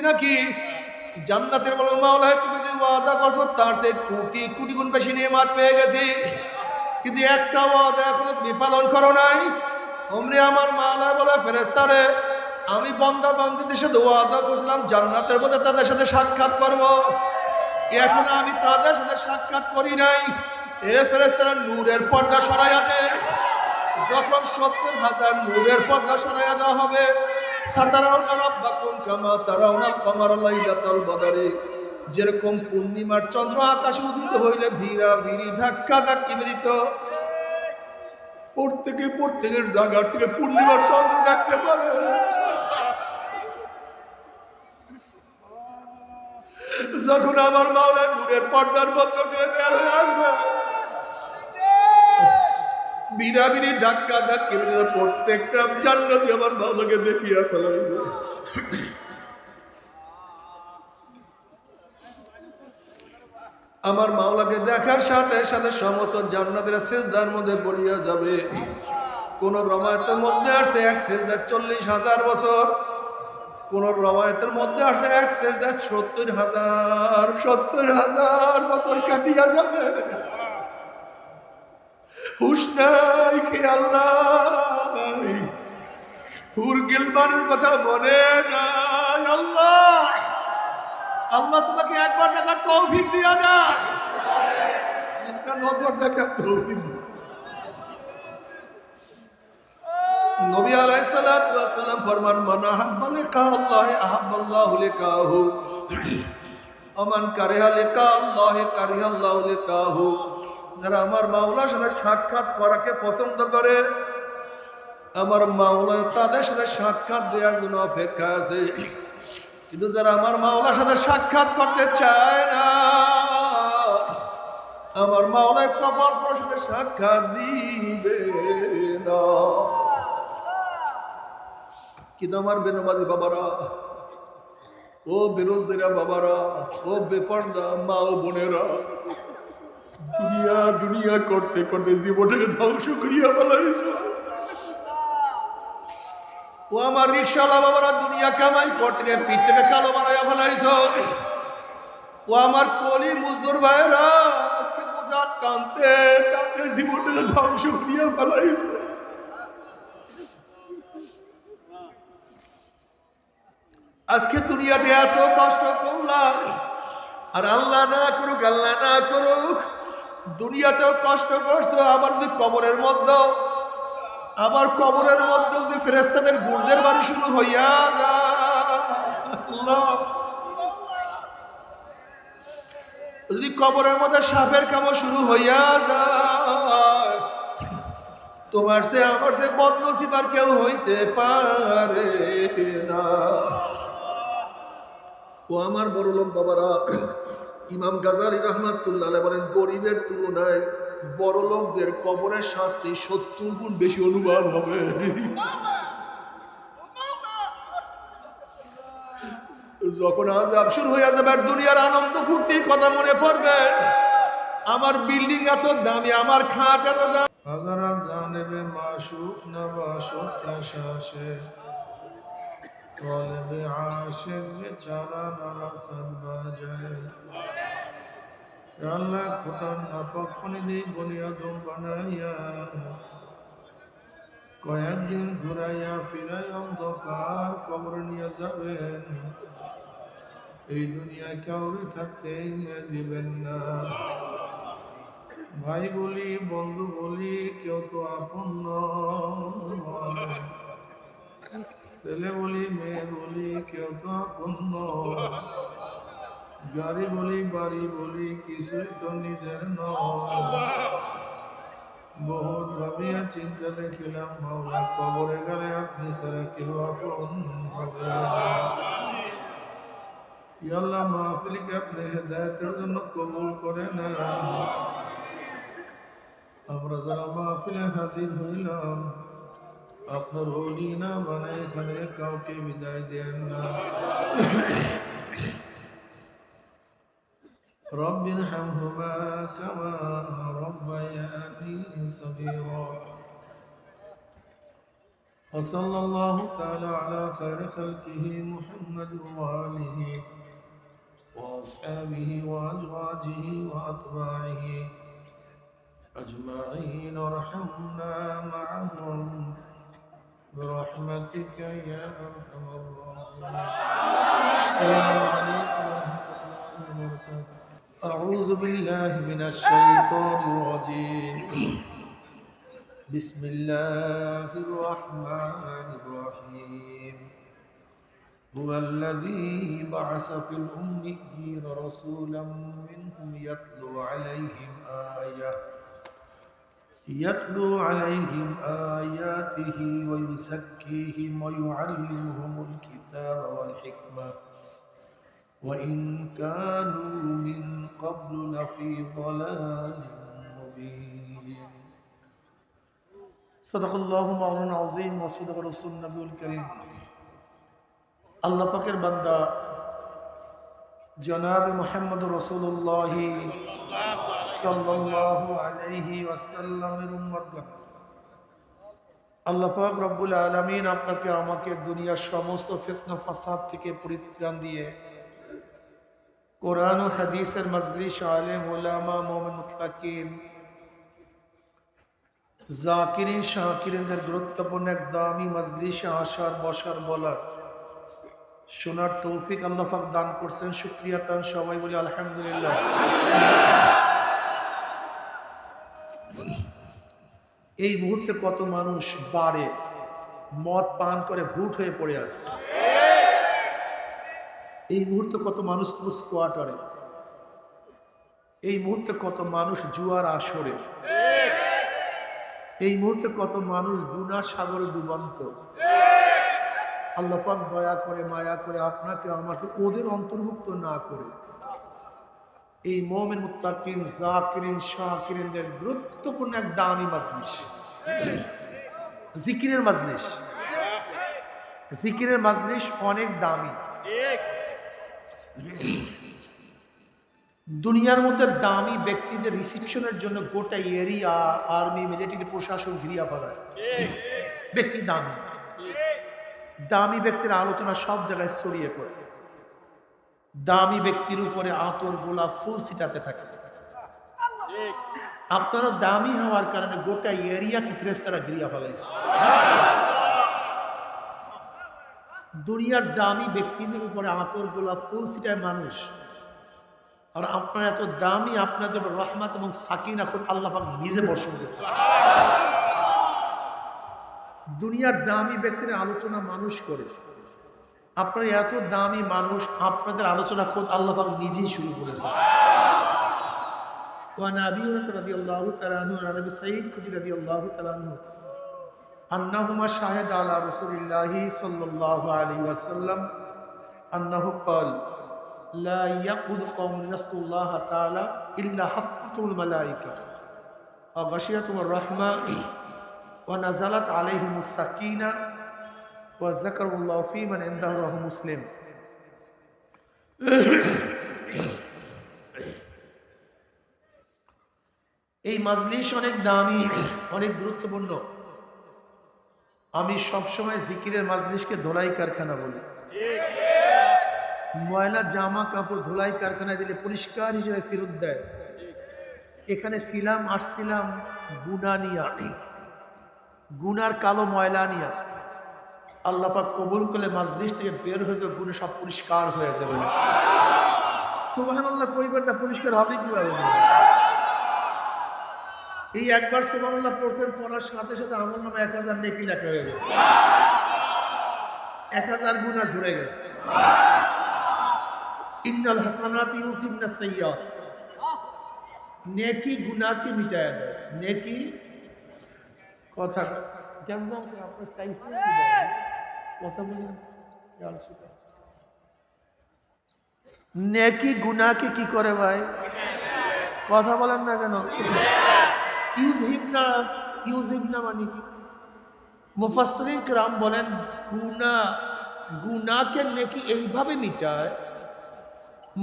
নাকি জান্নাতের বলবো মাওলা তুমি যে ওয়াদা করছো তার চেয়ে কোটি কোটি গুণ বেশি নেয়ামত পেয়ে গেছি, কিন্তু একটা ওয়াদা এখনো তুমি পালন করো নাই। অমনি আমার মাওলা বলে ফেরেশতারে আমি বান্দা বান্দীদের সাথে ওয়াদা করছিলাম জান্নাতের মধ্যে তাদের সাথে সাক্ষাৎ করব, এখন আমি তাদের সাথে সাক্ষাৎ করি নাই। এ ফেরেশতারা নূরের পর্দা সরাইয়া দে। যখন ৭০,০০০ নূরের পর্দা সরাইয়া দেওয়া হবে, সাতারাউনা রাব্বাকুম কামা তারাউনাল কমারা লাইলাতাল বদরি, যেরকম পূর্ণিমার চন্দ্র আকাশে উদিত হইলে ভিড়া ভিড়ি ধাক্কা ধাক্কি বেরিত, প্রত্যেকের জায়গার থেকে পূর্ণিমার চন্দ্র দেখতে পারে। যখন আমার মাওলা নূরের পর্দার মধ্য দিয়ে বের হয়ে আসবে, বিড়াবিড়ি ধাক্কা ধাক্কি প্রত্যেকটা জান্নাতি আমার মাওলাকে দেখিয়া ফেলাইবে। আমার মাওলাকে দেখার সাথে সাথে সমস্ত জান্নাতের সিজদার মধ্যে পড়িয়া যাবে। কোন রওয়ায়াতের মধ্যে আসছে এক সিজদা ৪০,০০০ বছর, কোন রওয়ায়াতের মধ্যে আসছে এক সিজদা ৭০,০০০ বছর কাটিয়া যাবে। হুশ নাই, খেয়াল নাই, হুর গিলমানের কথা মনে নাই। আল্লাহ আল্লাহ তোমাকে একবার দেখার তৌফিক দিয়া না, একটা নজর দেখার তৌফিক। নবী আলাইহিস সালাতু ওয়াস সালাম ফরমান মান আহাব্বা লিকা আল্লাহ আহাব্বাল্লাহু লিকাহু ওমান কারিহা লিকা আল্লাহ কারিহাল্লাহু লিকাহু। যারা আমার মাওলার সাথে সাক্ষাৎ করাকে পছন্দ করে, আমার মাওলা তাদের সাথে সাক্ষাৎ দেওয়ার জন্য অপেক্ষা আছে। কিন্তু যারা আমার মাওলার সাথে সাক্ষাৎ করতে চায় না, আমার মাওলায় কপাল পরার সাথে সাক্ষাৎ দিবে না। কিন্তু আমার বেনামাজি বাবারা, ও বেরোজদেরা বাবারা, ও বেপর্দা মা ও বোনেরা, দুনিয়া দুনিয়া করতে করতে জীবনটাকে ধ্বংস করিয়া ফেলাইছ। ও আমার রিক্সাওয়ালা বাবারা, দুনিয়া কামাই করতে গিয়ে পিঠটাকে কালো বানাইয়া ফেলাইছ। ও আমার কলি মজদুর ভাইরা, আজকে বোঝা টানতে টানতে জীবনটাকে ধ্বংস করিয়া ফেলাইছ। আজকে দুনিয়াতে এত কষ্ট করলাম, আর আল্লাহ না করুক, আল্লাহ না করুক, দুনিয়াতেও কষ্ট করছো, আবার যদি কবরের মধ্যে, আবার কবরের মধ্যে যদি ফেরেশতাদের গুর্জের বাড়ি শুরু হইয়া যায়, যদি কবরের মধ্যে সাপের কামড় শুরু হইয়া যায়, তোমার সে আমার সে বদনসিব আর কেউ হইতে পারে না। ও আমার বড় লোক বাবারা, ইমাম গাজালি রহমাতুল্লাহ আলাইহি বলেন গরিবের তুলনায় বড় লোকদের কবরের শাস্তি ৭০ গুণ বেশি অনুভব হবে। যখন আযাব শুরু হয়ে যাবে আর দুনিয়ার আনন্দ ফুর্তির কথা মনে পড়বে, আমার বিল্ডিং এত দামি, আমার খাট এত দামি, अगर जानिबे माशूक नवाशुक तशाशे तौलिबे आशिक बेचारा नरासन बाजाए। अल्लाह खुदा नापक पानी दी बुनियादों बनाया, কয়েকদিন ঘুরাইয়া ফিরাই অন্ধকার কবর নিয়ে যাবেন। এই দুনিয়ায় কাউরে থাকতে দিবেন না। ভাই বলি, বন্ধু বলি, কেউ তো আপন নয়। ছেলে বলি, মেয়ে বলি, কেউ তো আপন নয়। গাড়ি বলি, বাড়ি বলি, কিছুই তো নিজের নয়। বহুত ভাবিয়া চিন্তা দেখিলাম মাওলা, কবরে গেলে আপনি ছাড়া কেউ আপন হবে না। ইয়া আল্লাহ, মাহফিলকে আপনি হেদায়েতের জন্য কবুল করে নেন। আমরা যারা মাহফিলে হাজির হইলাম, আপনার ওলি না মানে এখানে কাউকে বিদায় দেন না। رب ارحمهما كما ربياني صغيرا وصلى الله تعالى على خير خلقه محمد وآله وأصحابه وأزواجه وأتباعه أجمعين وارحمنا معهم برحمتك يا أرحم الراحمين. السلام عليكم ورحمة الله وبركاته. أعوذ بالله من الشيطان الرجيم. بسم الله الرحمن الرحيم. هو الذي بعث في الأميين رسولا منهم يتلو عليهم آياته ويزكيهم ويعلمهم الكتاب والحكمة وإن كانوا من قبل لفي ضلال مبين. صدق الله مولانا العظيم وصدق رسول النبي الكريم. আল্লাহ পাকের বান্দা জনাব মুহাম্মদ রাসূলুল্লাহ সাল্লাল্লাহু আলাইহি ওয়াসাল্লামের উম্মতগণ, আল্লাহ পাক রব্বুল আলামিন আপনাকে আমাকে দুনিয়ার সমস্ত ফিতনা ফাসাদ থেকে পরিত্রাণ দিয়ে কোরআন ও হাদিসের মজলিস, আলেম ওলামা, মুমিন মুত্তাকিন, জাকিরিন শাকিরিনদের গুরুত্বপূর্ণ এক দামি মজলিসে আসার, বসার, বলার, শোনার তৌফিক আল্লাহ পাক দান করছেন। শুকরিয়া তান সবাই বলি আলহামদুলিল্লাহ। এই মুহূর্তে কত মানুষ বারে মদ পান করে ভূত হয়ে পড়ে আছে। এই মুহূর্তে কত মানুষ স্কোয়াটারে, এই মুহূর্তে কত মানুষ জুয়ার আসরে, এই মুহূর্তে কত মানুষ গুনার সাগরে ডুবন্ত। আল্লাহ পাক দয়া করে, মায়া করে আপনাকে আমাকে ওদের অন্তর্ভুক্ত না করে এই মুমিন মুত্তাকিন জাকিরিন শাকিরিনদের গুরুত্বপূর্ণ এক দামি মজলিস, জিকিরের মজলিস। জিকিরের মজলিস অনেক দামি। দুনিয়ার মধ্যে দামি ব্যক্তিদের রিসিপশনের জন্য গোটা এরিয়া, আর্মি, মিলিটারি প্রশাসন ঘিরিয়া ফেলায়। ব্যক্তি দামি, দামি ব্যক্তির আলোচনা সব জায়গায় ছড়িয়ে পড়ে। দামি ব্যক্তির উপরে আতর, গোলাপ, ফুল ছিটাতে থাকে। আপনারও দামি হওয়ার কারণে গোটা এরিয়াকে ফেরেশতারা ঘিরিয়া ফেলাইছে। দুনিয়ার দামি ব্যক্তিদের উপরে আতর, গোলাপ, ফুল ছিটায় মানুষ, আর আপনারা এত দামি, আপনাদের রহমত এবং সাকিনা খুব আল্লাহ পাক নিজে বর্ষণ করতে। দুনিয়ার দামি ব্যক্তির আলোচনা মানুষ করে, আপনারা এত দামি মানুষ, আপনাদের আলোচনা খোদ আল্লাহ পাক নিজেই শুরু করেছে। ওয়া নবী রাদিয়াল্লাহু তাআলা আনহু, নবী সাইয়্যিদ খুদরি রাদিয়াল্লাহু তাআলা আনহু আন্নাহুমা শাহিদা আলা রাসূলিল্লাহি সাল্লাল্লাহু আলাইহি ওয়াসাল্লাম আন্নাহু ক্বাল লা ইয়াকুদ কওমুন ইয়াসকুল্লাহ তাআলা ইল্লা হাফাতুল মালায়েকা ওয়া গাশিয়াতুর রাহমা ওয়া নাযালাত আলাইহিমুস সাকিনা ওয়া যাকারুল্লাহ ফী মান ইনদাহু রাহু মুসলিম। এই মাজলিস অনেক দামি, অনেক গুরুত্বপূর্ণ। আমি সবসময় জিকিরের মাজলিসকে ধোলাই কারখানা বলি। ময়লা জামা কাপড় ধোলাই কারখানায় দিলে পরিষ্কার হিসেবে ফেরত দেয়। এখানে ছিলাম, আসছিলাম গুনাহ নিয়া, গুনার কালো ময়লা নিয়া। আল্লাহ পাক কবুল করলে মাজলিস থেকে বের হয়ে যাবে, গুনাহ সব পরিষ্কার হয়ে যাবে। সুবহানাল্লাহ, পরিবারটা পরিষ্কার হবে কিভাবে? এই একবার সুবহানাল্লাহ পড়ছেন, পড়ার সাথে সাথে আমল নামে 1000 নেকি লেখা হয়ে গেছে, 1000 গুনাহ ঝরে গেছে। ইন্নাল হাসানাতি ইউযহিবনাস সাইয়্যাত, নেকি গুনাহকে মিটায় দেয়। নেকি কথা কেন জানো আপনি চাইছেন কি কথা বলেন, নেকি গুনাহকে কি করে ভাই? কথা বলেন না কেন? ইউযহিবনা মানে কি? মুফাসসিরিন کرام বলেন গুনাহকে নেকি এইভাবে মিটায়,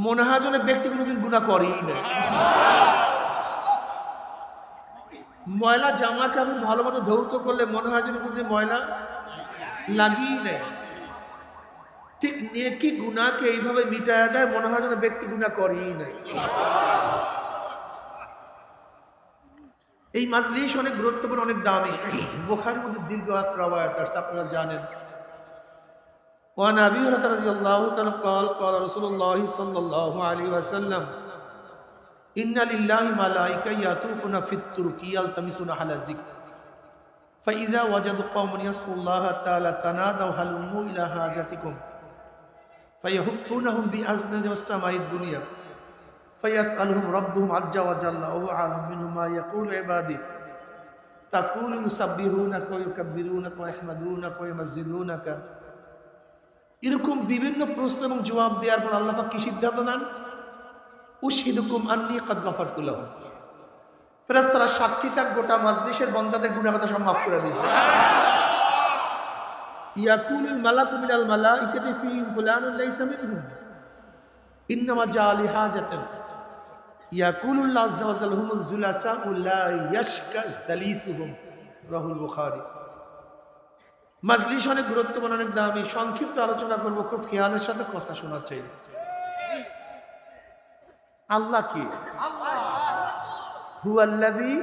মনে হয় যেন ব্যক্তি কোনোদিন গুনাহ করেই না। ময়লা জামা কাপড় ভালো মতো ধৌত করলে মনে হয় যেন কোনোদিন ময়লা লাগিয়ে নেই। ঠিক নেকি গুনাহকে এইভাবে মিটায়া দেয়, মনে হয় যেন ব্যক্তি গুনাহ করেই নাই। এই মাজলিস অনেক গুরুত্বপূর্ণ, অনেক দামি। বুখারীর মধ্যে দীর্ঘ এক রওয়ায়াত আছে, আপনারা জানেন। ওয়ান আবি হুরায়রা রাদিয়াল্লাহু তাআলা قال قال رسول الله صلى الله عليه وسلم إن لله ملائكة يطوفون في الطرق يلتمسون أهل الذكر فإذا وجدوا قوما يذكرون الله تعالى تنادوا هلموا إلى حاجتكم فيهبونهم بأذناب السماء الدنيا فيسألهم ربهم عز وجل وهو أعلم منهم ما يقول عبادي تقول يسبحونك ويكبرونك ويحمدونك ويمجدونك। এরকম বিভিন্ন প্রশ্ন এবং জবাব দেওয়ার পর আল্লাহ পাক কি সিদ্ধান্ত নেন? উশহিদুকুম আন্নী কাদ গাফারতু লাহুম। ফেরেশতারা সাক্ষী থাক গোটা মাজলিসের বান্দাদের গুনাহ কথা সব মাফ করে দিয়েছে। ইয়াকুলুল মালাকু মিনাল মালাইকাতি ফীহিম ফুলানুন লাইসা মিনহুম ইন্নামা জাআ লিহাজাতিন ইয়াকুলুল্লাহু আযজা ওয়া জাল্লা হুমুল জুলাসাউ লা ইয়াশকা জালিসুহুম। রাহুল বুখারী। মাজলিস অনেক গুরুত্বপূর্ণ, অনেক দামি। সংক্ষিপ্ত আলোচনা করবো, খুব খেয়ালের সাথে কথা শোনা চাই। আল্লাহ কি? হুয়াল্লাযী,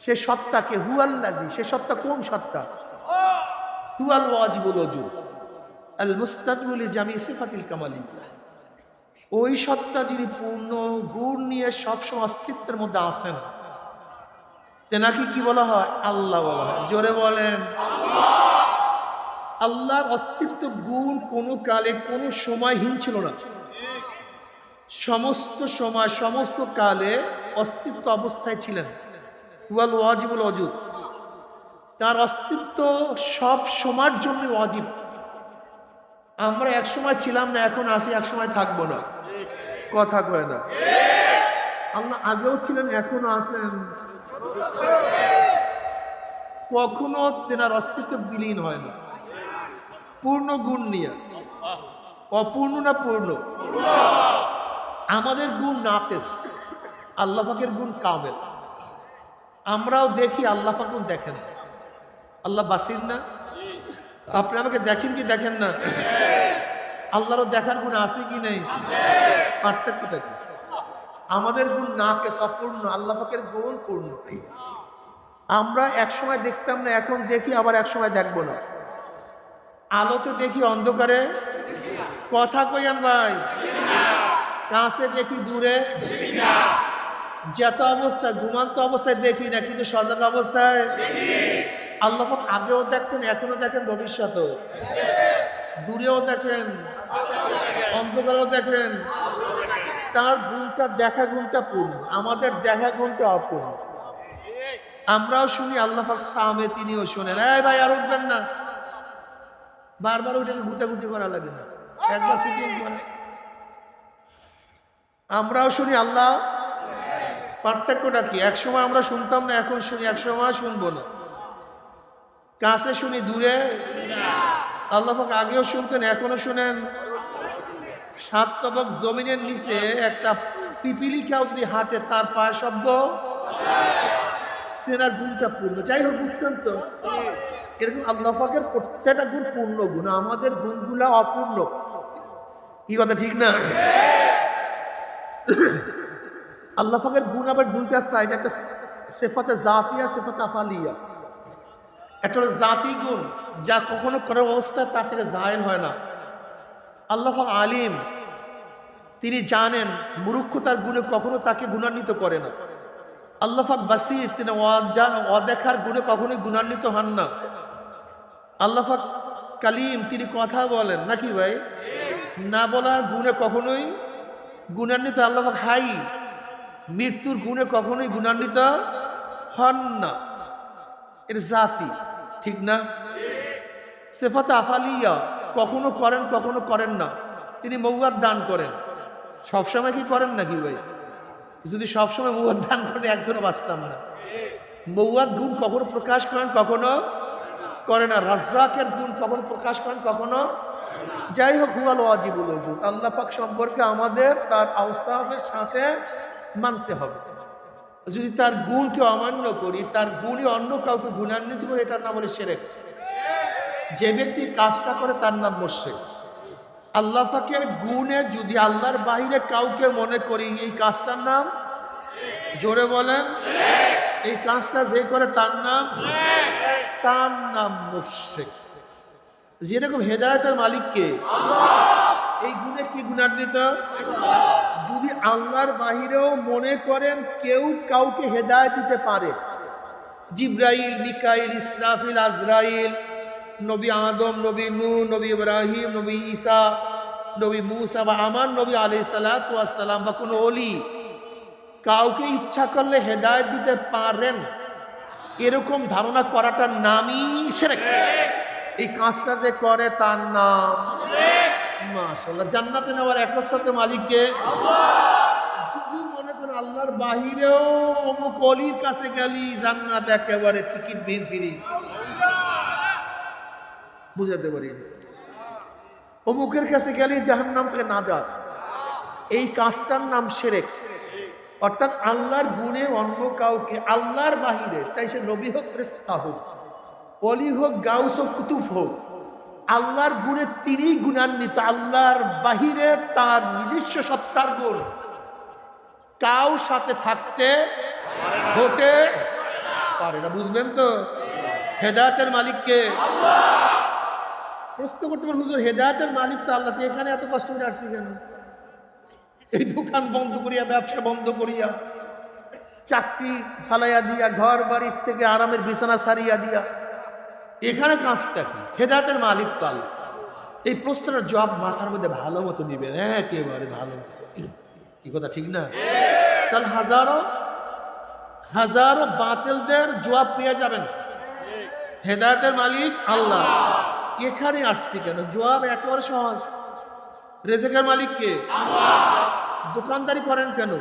সে সত্তাকে। হুয়াল্লাযী, সে সত্তা কোন সত্তা? হুয়াল ওয়াজিবুল ওজুদ আল মুস্তাজিবু লিজামি সিফাতিল কামালিয়্যাহ। ওই সত্তা যিনি পূর্ণ গুণ নিয়ে সবসময় অস্তিত্বের মধ্যে আছেন, তেনাকে কি বলা হয়? আল্লাহ বলা হয়। জোরে বলেন। আল্লাহর অস্তিত্ব গুণ কোনো কালে কোনো সময়হীন ছিল না। সমস্ত সময় সমস্ত কালে অস্তিত্ব অবস্থায় ছিলেন। ওয়াল ওয়াজিবুল ওজুদ, তার অস্তিত্ব সব সময়ের জন্য ওয়াজিব। আমরা এক সময় ছিলাম না, এখন আছি, এক সময় থাকবো না। কথা কয় না। আল্লাহ আগেও ছিলেন, এখনো আছেন। কখনো তেনার অস্তিত্ব বিলীন হয় না। পূর্ণ গুণ নিয়ে। অপূর্ণ না পূর্ণ? আমাদের গুণ নাকিস, আল্লাহ পাকের গুণ কামেল। আমরাও দেখি, আল্লাহ পাকও দেখেন। আল্লাহ বাসির না? আপনি আমাকে দেখেন কি দেখেন না? আল্লাহরও দেখার গুণ আছে কি নেই? পার্থক্যটা কি? আমাদের গুণ নাকিস, অপূর্ণ, আল্লাহ পাকের গুণ পূর্ণ। আমরা এক সময় দেখতাম না, এখন দেখি, আবার এক সময় দেখবো না। আলোতে দেখি, অন্ধকারে কথা কইয়ান ভাই, কাছে দেখি, দূরে যেত অবস্থায়, ঘুমান্ত অবস্থায় দেখি না, কিন্তু সজাগ অবস্থায় আল্লাহ পাক আগেও দেখতেন, এখনো দেখেন, ভবিষ্যতেও। দূরেও দেখেন, অন্ধকারেও দেখেন। তার গুণটা, দেখা গুণটা পূর্ণ, আমাদের দেখা গুণটা অপূর্ণ। আমরাও শুনি, আল্লাহ পাক সামে, তিনিও শোনেন। এই ভাই আর উঠবেন না, বারবার ওইটাকে গুতাগুতি করা লাগে না, একবার ফুটিয়ে করে। আমরাও শুনি, আল্লাহ। পার্থক্যটা কি? এক সময় আমরা শুনতাম না, এখন শুনি, এক সময় শুনবো না। কাছে শুনি, দূরে। আল্লাহ পাক আগেও শুনতেন, এখনো শুনেন। সাত তবক জমিনের নিচে একটা পিপিলিকাও যদি হাঁটে, তার পায়ের শব্দ, তেনার গুণটা পূর্ণ। যাই হোক, বুঝছেন তো? এরকম আল্লাহ পাকের প্রত্যেকটা গুণ পূর্ণ গুণ, আমাদের গুণগুলা অপূর্ণ। কি কথা ঠিক না? আল্লাহ পাকের গুণ আবার দুইটা সাইড, একটা সিফাতে জাতিয়া, সিফাতে আফালিয়া। একটা হলো জাতি গুণ, যা কখনো কোনো অবস্থায় তার থেকে জায়েল হয় না। আল্লাহ পাক আলিম, তিনি জানেন, মূর্খতার গুণে কখনো তাকে গুণান্বিত করে না। আল্লাহ পাক বাসির, তিনি অদেখার গুণে কখনোই গুণান্বিত হন না। আল্লাহ পাক কালিম, তিনি কথা বলেন নাকি ভাই? না বলার গুণে কখনোই গুণান্বিত। আল্লাহ পাক হাই, মৃত্যুর গুণে কখনোই গুণান্বিত হন না। এর জাতি, ঠিক না? সিফাতে আফালিয়া, কখনো করেন, কখনো করেন না। তিনি মৌয়াদ দান করেন। সবসময় কি করেন নাকি ভাই? যদি সবসময় মৌয়াদ দান করেন, একজনও বাঁচতাম না। মৌয়াদ গুণ কখনো প্রকাশ করেন, কখনো করে না। রাজ্জাকের গুণ কখনো প্রকাশ করেন, কখনো। যাই হোক, হুয়াল ওয়াজিবুল ওজুদ, আল্লাহ পাক সম্পর্কে আমাদের তার আওসাফের সাথে মানতে হবে। যদি তার গুণকে অমান্য করি, তার গুণই অন্য কাউকে গুণান্বিত করি, এটার নাম হলো শিরক। যে ব্যক্তি কাজটা করে তার নাম মুশরিক। আল্লাহ পাকের গুণে যদি আল্লাহর বাইরে কাউকে মনে করি, এই কাজটার নাম, জোরে বলেন, এই কাজটা যে করে তার নাম মুশরিক। যেরকম হেদায়েতের মালিককে, এই গুণে কি গুণান্বিত? যদি আল্লাহর বাহিরেও মনে করেন কেউ কাউকে হেদায়েত দিতে পারে, জিব্রাইল, মিকাইল, ইসরাফিল, আজরাইল, নবী আদম, নবী নূহ, নবী ইব্রাহিম, নবী ঈসা, নবী মুসা বা আমার নবী আলাইহিস সালাতু ওয়াস সালাম বা কোনো ওলি কাউকে ইচ্ছা করলে হেদায়েত দিতে পারেন, এরকম ধারণা করাটার নামই শিরক। এই কাজটা যে করে তার নাম মাশাআল্লাহ। জান্নাতে নেওয়ার একমাত্র মালিককে যদি মনে করেন আল্লাহর বাহিরেও অমুক অলির কাছে গেলি জান্নাত একেবারে টিকিট বিন ফ্রি, বুঝাতে পারি, অমুকের কাছে গেলি জাহান্নাম থেকে নাজাত, এই কাজটার নাম শিরক। অর্থাৎ আল্লাহর গুণে অন্য কাউকে আল্লাহর বাহিরে, চাই সে নবী হোক, ফেরেশতা হোক, ওলি হোক, গাউস হোক, কুতুব হোক, আল্লাহর গুণে তিনিই গুণান্বিত। আল্লাহর বাহিরে তার নিজস্ব সত্তার গুণ কাউ সাথে থাকতে হতে পারে না। বুঝবেন তো? হেদায়েতের মালিককে প্রশ্ন করতে পারেন, হুজুর হেদায়েতের মালিক তো আল্লাহ, এখানে এত কষ্ট করে আসছি কেন? এই দোকান বন্ধ করিয়া, ব্যবসা বন্ধ করিয়া, চাকরি ফালাইয়া দিয়া, ঘর বাড়ির থেকে আরামের বিছানা সারিয়া দিয়া, এখানে কাজটা কি? হেদায়েতের মালিক তো আল্লাহ। এই প্রশ্নের জবাব মাথার মধ্যে ভালো মতো নিবেন, একেবারে ভালো মতো। কি কথা ঠিক না? তাহলে হাজারো হাজারো বাতিলদের জবাব পেয়ে যাবেন। হেদায়েতের মালিক আল্লাহ, এখানে আসছি কেন? জবাব একেবারে সহজ। রেজেকের মালিক কে? দোকানদারি করেন কেন?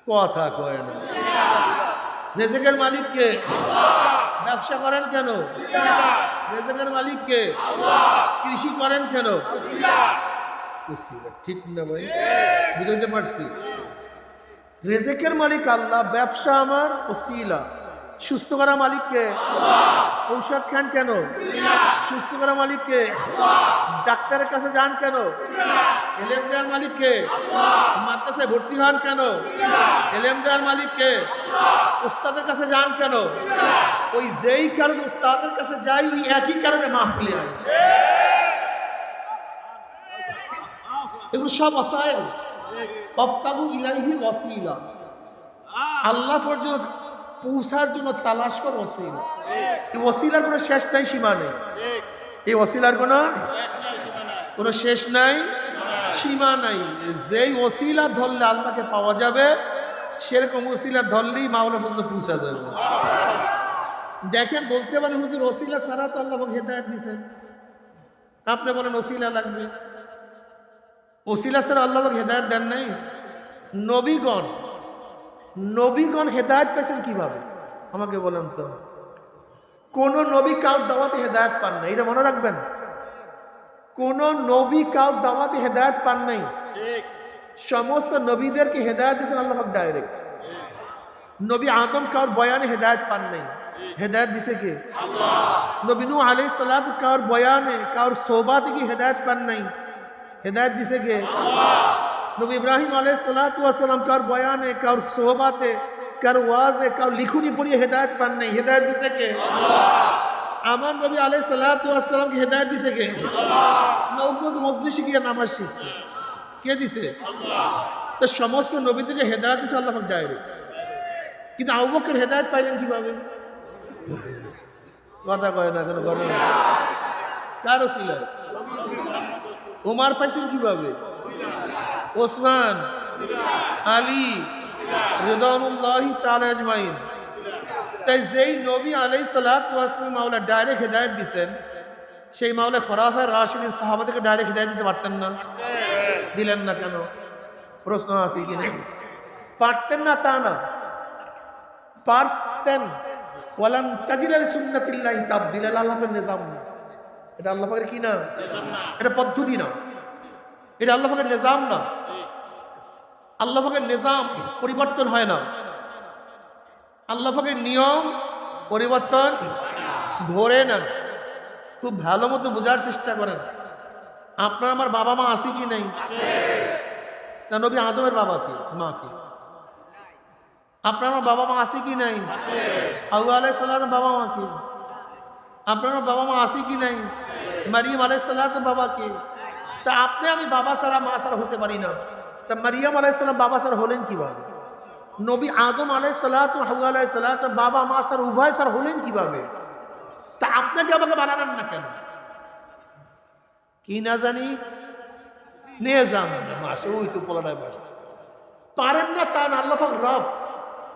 কথা কয় না। রেজেকের মালিক কে? ব্যবসা করেন কেন? রেজেকের মালিক কে? কৃষি করেন কেন? ঠিক না ভাই? বুঝাইতে পারছি? রেজেকের মালিক আল্লাহ, ব্যবসা আমার ওসিলা। সুস্থ করা মালিককে? ঔষধ খান কেন? সুস্থ করা মালিককে? ডাক্তারের কাছে যান কেন? এলেম দেওয়ার মালিককে? মাদ্রাসায় ভর্তি হন কেন? এলেম দেওয়ার মালিককে? উস্তাদের কাছে যান কেন? ওই যেই কারণে উস্তাদের কাছে যাই, ওই একই কারণে মাহফিলে আই। এগুলো সব ওয়াসাইল। ওয়াবতাগু ইলাইহিল ওয়াসিলা, আল্লাহ পর্যন্ত পৌঁছার জন্য তালাশ কর ওয়াসিলা। এই ওয়াসিলার কোনো শেষ নাই, সীমা নেই। এই ওয়াসিলার কোনো শেষ নাই, সীমা নাই। যেই ওসিলা ধরলে আল্লাহকে পাওয়া যাবে, সেরকম ওসিলা ধরলেই মাওলা পর্যন্ত পৌঁছা যাবে। দেখেন, বলতে পারেন হুজুর ওসিলা ছাড়া তো আল্লাহ হেদায়েত দিয়েছেন। আপনি বলেন ওসিলা লাগবে, ওসিলা ছাড়া আল্লাহ হেদায়েত দেন নাই। নবীগণ হেদায়েত পেয়েছেন কিভাবে আমাকে বলেন তো? কোন নবী কাউর দাওয়াতে হেদায়েত পান নাই, এটা মনে রাখবেন। কোন নবী কাউর দাওয়াতে হেদায়েত পান নাই। সমস্ত নবীদেরকে হেদায়েত দিয়েছেন আল্লাহ পাক ডাইরেক্ট। নবী আদম কাউর বয়ানে হেদায়েত পান নাই, হেদায়েত দিছে কে? আল্লাহ। নবী নূহ আলাইহিস সালাম কাউর বয়ানে, কাউর সোহবাতে কি হেদায়েত পান নাই, হেদায়েত দিছে কে? আল্লাহ। নবী ইব্রাহিম আলাইহিস সালাতু ওয়াস সালাম কাউর বয়ানে, কাউর সোহবাতে, কার ওয়াজে, কাউর লিখুনি পড়িয়ে হেদায়েত পান নাই, হেদায়েত দিছে কে? আল্লাহ। আমার নবী আলাইহিস সালাতু ওয়াস সালামকে হেদায়েত দিছে কে? আল্লাহ। নবী মজলিসে গিয়ে নামাজ শিখছে, কে দিছে? আল্লাহ। তো সমস্ত নবীদেরকে হেদায়েত দিছে আল্লাহ পাক ডাইরেক্ট। কিন্তু আবু বকর হেদায়েত পাইলেন কিভাবে? কথা কয় না কেন? কার ওসিলা? ওমর পাইছেন কিভাবে? ওসমান, আলী রিদওয়ানুল্লাহি তাআলা আজমাইন। তাই যেই নবী আলাইহিস সালাতু ওয়াস সালাম মাওলা ডাইরেক্ট হেদায়েত দিবেন, সেই মাওলা খোলাফায়ে রাশিদিন সাহাবাদেরকে ডাইরেক্ট হেদায়েত দিতে পারতেন না? দিলেন না কেন? প্রশ্ন আছে কি না? পারতেন না তা না, পারতেন। ওয়ালান তাজিলা লিসুন্নাতিল্লাহি তাবদীলা, আল্লাহর নিজাম। এটা আল্লাহ পাকের কি না? এটা পদ্ধতি না, এটা আল্লাহ পাকের নিজাম না। আল্লাহ পাকের নিজাম পরিবর্তন হয় না, আল্লাহ পাকের নিয়ম পরিবর্তন ধরে নেন। খুব ভালো মতো বোঝার চেষ্টা করেন। আপনার আমার বাবা মা আছে কি নাই? তা নবী আদমের বাবা কে, মা কে? আপনার আমার বাবা মা আছে কি নাই? হাওয়া আলাইহিস সালামের বাবা মা কে? আপনার আমার বাবা মা আছে কি নাই? মারিয়াম আলাইহিস সালামের বাবা কে? তা আপনি আমি বাবা ছাড়া মা ছাড়া হতে পারি না, তা মারিয়াম আলাইহিস সালাম বাবা ছাড়া হলেন কিভাবে? নবী আদম আলাইহিস সালাতু হাওয়া আলাইহিস সালাতু বাবা মা ছাড়া উভয় ছাড়া হলেন কিভাবে? তা আপনাকে আমাকে বানালেন না কেন? কি না জানি নিয়ে যান মাসে, ওই তো পোলাটায় বাস পারেন না তা না। আল্লাহ পাক রব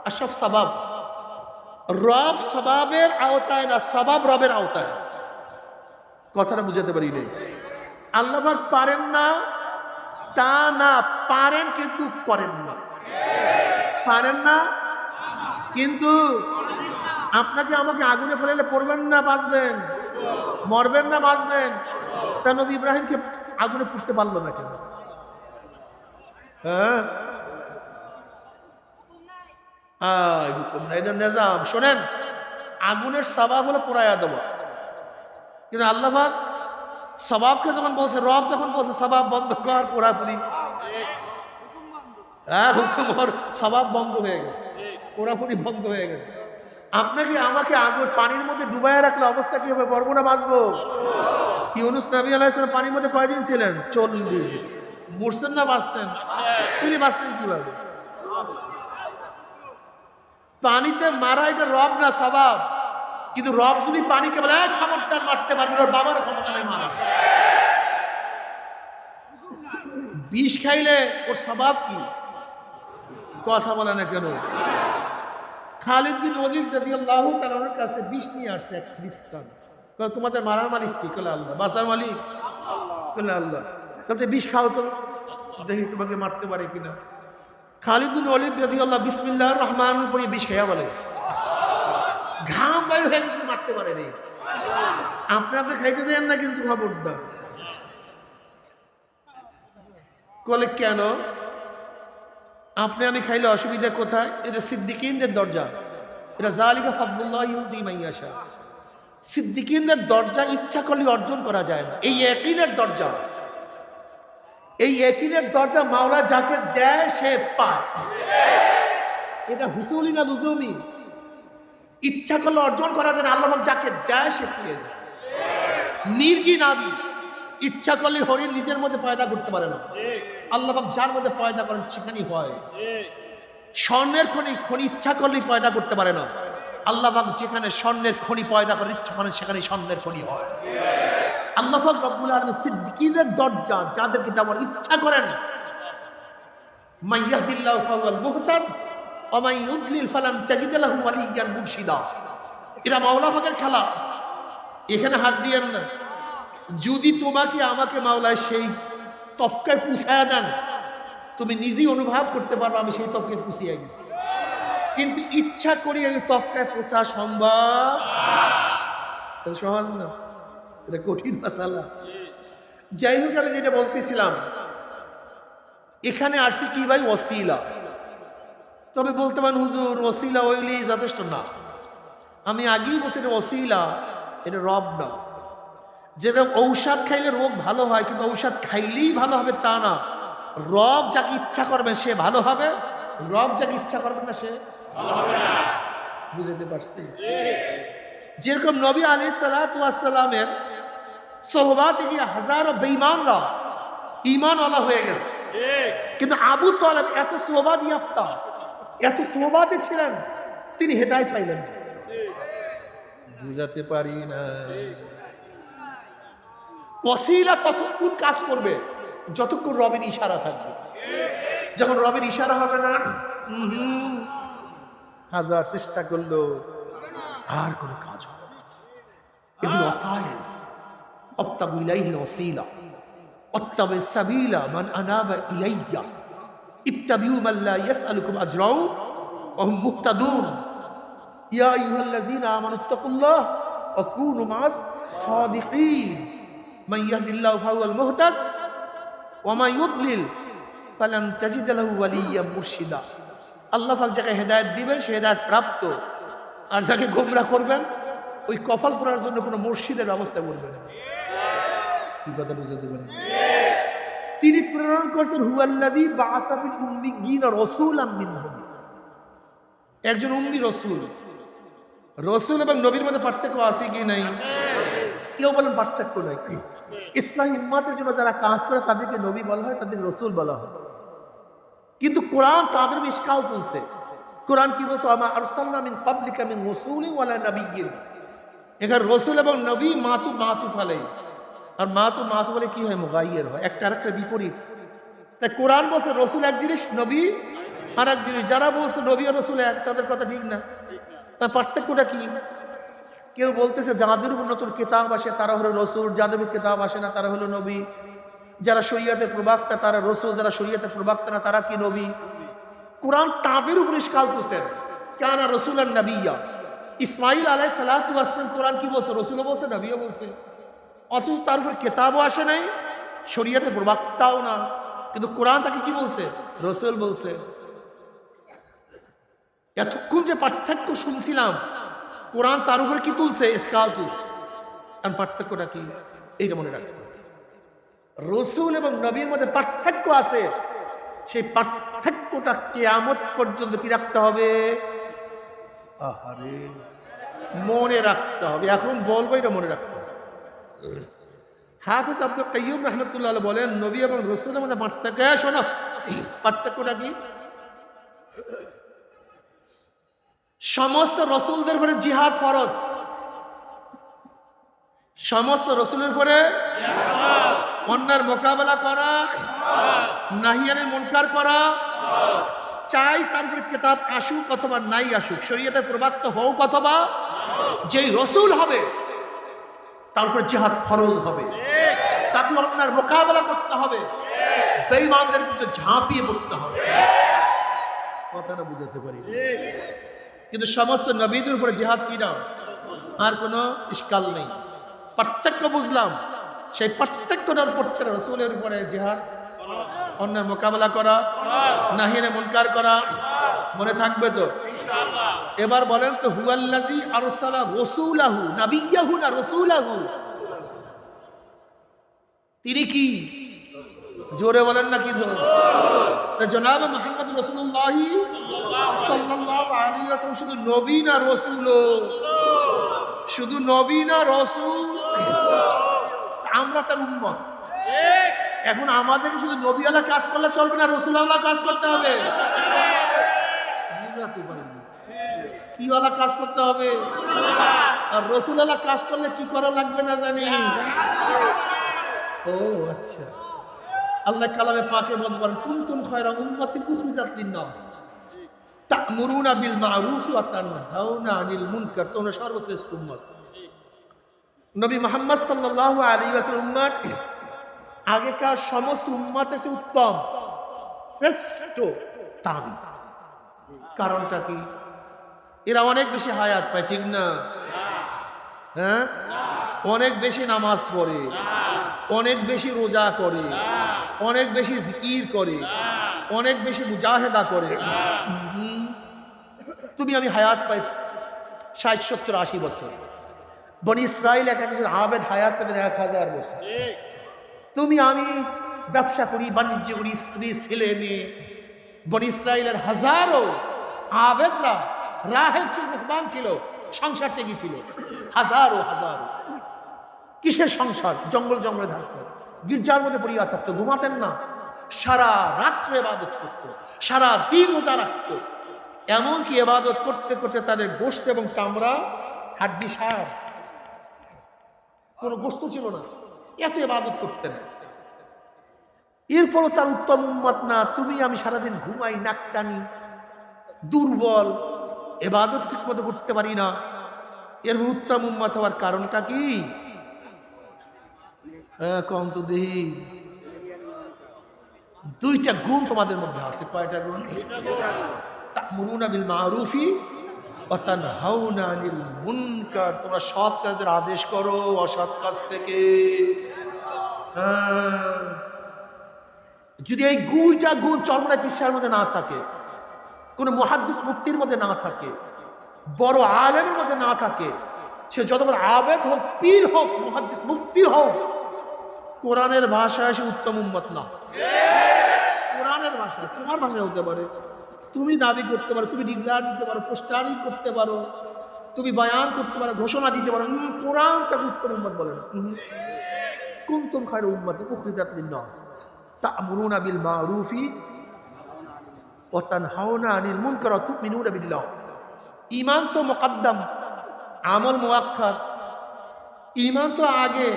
আর সব সবাব, রব সবাবের আওতায় না, সবাব রবের আওতায়। কথাটা বুঝাতে পারি নাই। আল্লাহ পাক পারেন না তা না, পারেন কিন্তু করেন না। পারেন না কিন্তু আপনাকে আমাকে আগুনে ফেলালে পড়বেন না বাঁচবেন? মরবেন না বাঁচবেন? তা নবী ইব্রাহিমকে আগুনে পুড়তে পারলো না কেন? হ্যাঁ, এটা নিজাম। শোনেন, আগুনের সবাব হলো পোড়াইয়া দেওয়া, কিন্তু আল্লাহ পাক সবাবকে যখন বলছে, রব যখন বলছে সবাব বন্ধ কর পুরাপুরি, হ্যাঁ হুকুম সবাব বন্ধ হয়ে গেছে, পুরাপুরি বন্ধ হয়ে গেছে। আপনাকে আমাকে আগুন পানির মধ্যে ডুবাইয়া রাখলে অবস্থা কি হবে? মরবো না বাঁচবো? ইউনূস নবী আলাইহিস সালাম পানির মধ্যে কয়দিন ছিলেন? 40 দিন। মরছেন না বাঁচছেন? তিনি বাঁচলেন কিভাবে? পানিতে মারা এটা রব না, স্বভাব। কিন্তু রব যদি পানিকে বলে খবরদার মারতে পারবে, ওর বাবার ক্ষমতা নেই মারা। বিষ খাইলে ওর স্বভাব কি? কথা বলে না কেন? খালিদ বিন ওলীদ রাদিয়াল্লাহু তাআলার কাছে বিষ নিয়ে আসছে এক খ্রিস্টান। তোমাদের মারার মালিক কি? কলে আল্লাহ। বাঁচার মালিক? কলে আল্লাহ। বলতে বিষ খাও তো দেখি তোমাকে মারতে পারে কিনা। খালিদ বিন ওলীদ রাদিয়াল্লাহু বিসমিল্লাহির রহমানির উপরে বিষ খাইয়া বলে, ঘাম বাইর হয়ে গেছে, মারতে পারে রে। আপনি খাইতে চান না কিন্তু খবরদার। কলে কেন? আপনি আমি খাইলে অসুবিধা কোথায়? এটা সিদ্দিকিনদের দরজা, এটা যালিকা ফাদলুল্লাহ ইউতি মাইয়াশা। সিদ্দিকিনদের দরজা ইচ্ছা করলে অর্জন করা যায় না। এই ইয়াকিনের দরজা, এই ইয়াকিনের দরজা মাওলা যাকে দেয় সে পায়। এটা হুসুলি না লুজুমি? ইচ্ছা করলে অর্জন করা যায় না, আল্লাহ যাকে দেয় সে পেয়ে যায়। নির্গি নাবি ইচ্ছা করলে হরিণ নিজের মধ্যে পয়দা করতে পারে না, আল্লাহ যার মধ্যে পয়দা করেন সেখানেই হয়। স্বর্ণের খনি ইচ্ছা করলেই পয়দা করতে পারে না, আল্লাহ যেখানে স্বর্ণের খনি পয়দা করেন ইচ্ছা করেন সেখানে স্বর্ণের খনি হয়। আল্লাহ রব্বুল আলামিন সিদ্দিকীনের দরজা যাদেরকে দেওয়ার ইচ্ছা করেন, মাইয়াহদিল্লাহু ফাহুয়াল মুহতাদ ওয়া মান ইউদ্লিল ফালান তাজিদ লাহু ওয়ালিয়্যান মুরশিদা। এরা মাওলা পাকের খেলা, এখানে হাত দিয়েন না। যদি তোমাকে আমাকে মাওলায় সেই তফকায় পুষায়া দেন, তুমি নিজেই অনুভব করতে পারবে আমি সেই তফকে পুষিয়ে গেছি। কিন্তু ইচ্ছা করি এই তফকায় পৌঁছা সম্ভব? সহজ না, এটা কঠিন মাসালা। যাই হোক, আমি যেটা বলতেছিলাম, এখানে আসছি কি ভাই? ওসিলা। তবে বলতে পারেন হুজুর ওসিলা ওইলি যথেষ্ট না। আমি আগেই বলছি এটা ওসিলা, এটা রব না। যেরকম ঔষধ খাইলে রোগ ভালো হয়, কিন্তু ঔষধ খাইলেই ভালো হবে তা না। রব যাকে ইচ্ছা করবেন সে ভালো হবে, রব যাকে ইচ্ছা করবেন না সে ভালো হবে না। বুঝতে পারছি? যেরকম নবী আলাইহিস সালাতু ওয়াস সালামের সোহবাতে গিয়ে হাজারো বেঈমানরা ঈমানওয়ালা হয়ে গেছে, কিন্তু আবু তালেব এত সোহবাত ইয়াফতা, এত সোহবাতে ছিলেন, তিনি হেদায়েত পাইলেন না। বুঝাতে পারি না? ওসিলা ততক্ষণ কাজ করবে যতক্ষণ রবের ইশারা থাকবে। যখন রবের ইশারা হবে না, হাজার চেষ্টা করলো আর কোনো কাজ হবে না। এগুলো ওসাইল। অত্তাবু ইলাইহিল ওসিলা অত্তাবু সাবিলা মান আনাবা ইলাইয়া ইত্তাবিউ মান লা ইয়াসআলুকুম আজরাও ওয়া হুম মুহতাদুন ইয়া আইয়ুহাল্লাযীনা আমানুত্তাকুল্লাহ ওয়া কুনু মা'আস সাদিকিন মান ইয়াহদিল্লাহু ফাহুয়াল মুহতাদ ওয়া মান ইউদ্লিল ফালান তাজিদ লাহু ওয়ালিয়্যান মুরশিদা। আল্লাহ পাক যাকে হেদায়েত দিবেন সে হেদায়েত প্রাপ্ত, আর যাকে গোমরাহ করবেন ওই কপাল পড়ার জন্য কোনো মসজিদের ব্যবস্থা করবে না। কি কথা বুঝাতে পারেন? তিনি প্রেরণ করছেন হুয়াল্লাযী বাআসা ফিল উম্মিয়্যিনা রাসূলাম মিনহুম, একজন উম্মি রসুল। রসুল এবং নবীর মধ্যে পার্থক্য আছে কি নাই? কেউ বলেন পার্থক্য নাই। ইসলাম উম্মতের জন্য যারা কাজ করে তাদেরকে নবী বলা হয়, তাদেরকে রসুল বলা হয়। কিন্তু কোরআন তাদের ইশকাল তুলছে। কোরআন কি বলছে? আমা আরসালনা মিন ক্বাবলিকা মিন রাসূলিন ওয়ালা নাবিয়্যিন। এখানে রসুল এবং নবী মাতুফ আলাইহি, আর মাতুফ আলাইহি কি হয়? মুগায়্যির হয়, একটা আরেকটা বিপরীত। তাই কোরআন বলছে রসুল এক জিনিস, নবী আর এক জিনিস। যারা বলছে নবী আর রসুল এক, তাদের কথা ঠিক না। তার পার্থক্যটা কি? কেউ বলতেছে যাদের উপর নতুন কিতাব আসে তারা হলো রসুল, যাদের উপর কিতাব আসে না তারা হলো নবী। যারা শরীয়তের প্রবক্তা তারা রসুল, যারা শরীয়তের প্রবক্তা না তারা কি নবী? কোরআন তাদের উপর ইশকাল করছেন, কানা রাসূলান নাবিয়্যা। ইসমাঈল আলাইহিস সালাতু ওয়াস সালাম কোরআন কি বলছে? রসুলও বলছে, নবীও বলছে, অথচ তার উপর কিতাবও আসে নাই, শরীয়তের প্রবক্তাও না, কিন্তু কোরআন তাকে কি বলছে? রসুল বলছে। এতক্ষণ যে পার্থক্য শুনছিলাম, কোরআন তার উপরে কি তুলছে? ইশকাল তুলছে। আর পার্থক্যটা কি? এইটা মনে রাখতে হবে। রসুল এবং নবীর মধ্যে পার্থক্য আছে, সেই পার্থক্যটা কিয়ামত পর্যন্ত কি রাখতে হবে? আহারে, মনে রাখতে হবে। এখন বলবো, এটা মনে রাখতে হবে। হাফেজ আব্দুল কাইয়্যুম রাহমাতুল্লাহ আলাইহি বলেন, নবী এবং রসুলের মধ্যে পার্থক্য। শোনো, পার্থক্যটা কি? সমস্ত রসুলদের উপরে জিহাদ ফরজ, সমস্ত রসুলের উপরে অন্যায়ের মোকাবেলা করা, নাহিয়ানের মুনকার করা, চাই তার উপরে কিতাব আসুক অথবা নাই আসুক, শরীয়তের প্রবক্তা হোক অথবা যেই রসুল হবে তার উপরে জিহাদ ফরজ হবে। তাকে অন্যায়ের মোকাবেলা করতে হবে, বেঈমানদের বিরুদ্ধে ঝাঁপিয়ে পড়তে হবে। কথাটা বুঝাতে পারি? কিন্তু সমস্ত নবীদের উপরে জিহাদ কি না? আর কোনো ইশকাল নেই। পার্থক্য বুঝলাম, সেই পার্থক্যটার প্রত্যেক রসুলের উপরে জিহাদ, অন্যের মোকাবেলা করা, নাহিয়ানে মুনকার করা। মনে থাকবে তো? এবার বলেন তো, হুয়াল্লাযী আরসালা রাসূলাহু, নাবিয়্যাহু না রাসূলাহু? তিনি কি? জোরে বলেন না কি? জনাব মুহাম্মদ রাসূলুল্লাহ সাল্লাল্লাহু আলাইহি ওয়াসাল্লাম শুধু নবী না রাসূল? শুধু নবী না রাসূল? আমরা তার উম্মত। এখন আমাদেরকে শুধু নবীওয়ালা কাজ করলে চলবে না, রাসূলওয়ালা কাজ করতে হবে। বুঝাতে পারিনি? কিওয়ালা কাজ করতে হবে? আর রাসূলওয়ালা কাজ করলে কি করা লাগবে না জানি? ও আচ্ছা, আল্লাহ কালামে পাকে বলেন, কুনতুম খায়রা উম্মাতিন উখরিজাত লিন-নাস তা'মুরুনা বিল মা'রুফ ওয়া তানহাউনা আনিল মুনকার। তোমরা সর্বশ্রেষ্ঠ উম্মত। নবী মুহাম্মদ সাল্লাল্লাহু আলাইহি ওয়াসাল্লাম উম্মত আগেকার সমস্ত উম্মতের চেয়ে উত্তম, শ্রেষ্ঠ তাবি। কারণটা কি? এরা অনেক বেশি হায়াত পায়, ঠিক না? হ্যাঁ, অনেক বেশি নামাজ পড়ে, অনেক বেশি রোজা করে, অনেক বেশি জিকির করে, অনেক বেশি মুজাহেদা করে। তুমি আমি হায়াত পাই 60, 70, 80 বছর। বনি ইসরাইল একজন আবেদ হায়াত পেতেন 1000 বছর। তুমি আমি ব্যবসা করি, বাণিজ্য করি, স্ত্রী ছেলে মেয়ে। বনি ইসরাইলের হাজারো আবেদরা রাহেব ছিল, রহমান ছিল, সংসার থেকে ছিল হাজারো হাজারো। কিসের সংসার? জঙ্গল জঙ্গলে থাকতো, গির্জার মধ্যে পড়িয়া থাকতো, ঘুমাতেন না, সারা রাত্রে ইবাদত করতো, সারা দিন রোজা রাখতো। এমনকি ইবাদত করতে করতে তাদের গোশত এবং চামড়া, হাড্ডি, সার, কোনো গোশত ছিল না, এত ইবাদত করতেন। এরপরও তার উত্তম উম্মত না? তুমি আমি সারাদিন ঘুমাই, নাক টানি, দুর্বল, ইবাদত ঠিক মতো করতে পারি না। এর উত্তম উম্মত হওয়ার কারণটা কি? কম তো দেহি। দুইটা গুণ তোমাদের মধ্যে আছে। কয়টা গুণ? তা'মুরুনা বিল মা'রুফি ওয়া তানহাউনা আনিল মুনকার। তোমরা সৎ কাজের আদেশ করো অসৎ কাজ থেকে। যদি এই দুইটা গুণ চরমনাই চিকিৎসার মধ্যে না থাকে, কোন মুহাদ্দিস মুফতির মধ্যে না থাকে, বড় আলেমের মধ্যে না থাকে, সে যত বড় আবেদ হোক, পীর হোক, মুহাদ্দিস মুফতি হোক, কোরআনের ভাষায় সে উত্তম উম্মত না। কোরআনের ভাষায়, তোমার ভাষায় হতে পারে, তুমি দাবি করতে পারো, তুমি ডিক্লার দিতে পারো, পোস্টারিং করতে পারো, তুমি বয়ান করতে পারো, ঘোষণা দিতে পারো, কোরআন তাকে উত্তম উম্মত বলে না। কুনতুম খায়রা উম্মাতিন উখরিজাত লিন-নাস তা'মুরুনা বিল মা'রুফি ওয়া তানহাউনা আনিল মুনকার ওয়া তু'মিনুনা বিল্লাহ। ঈমান তো মুকদ্দম, আমল মুআক্খার। ঈমান তো আগে,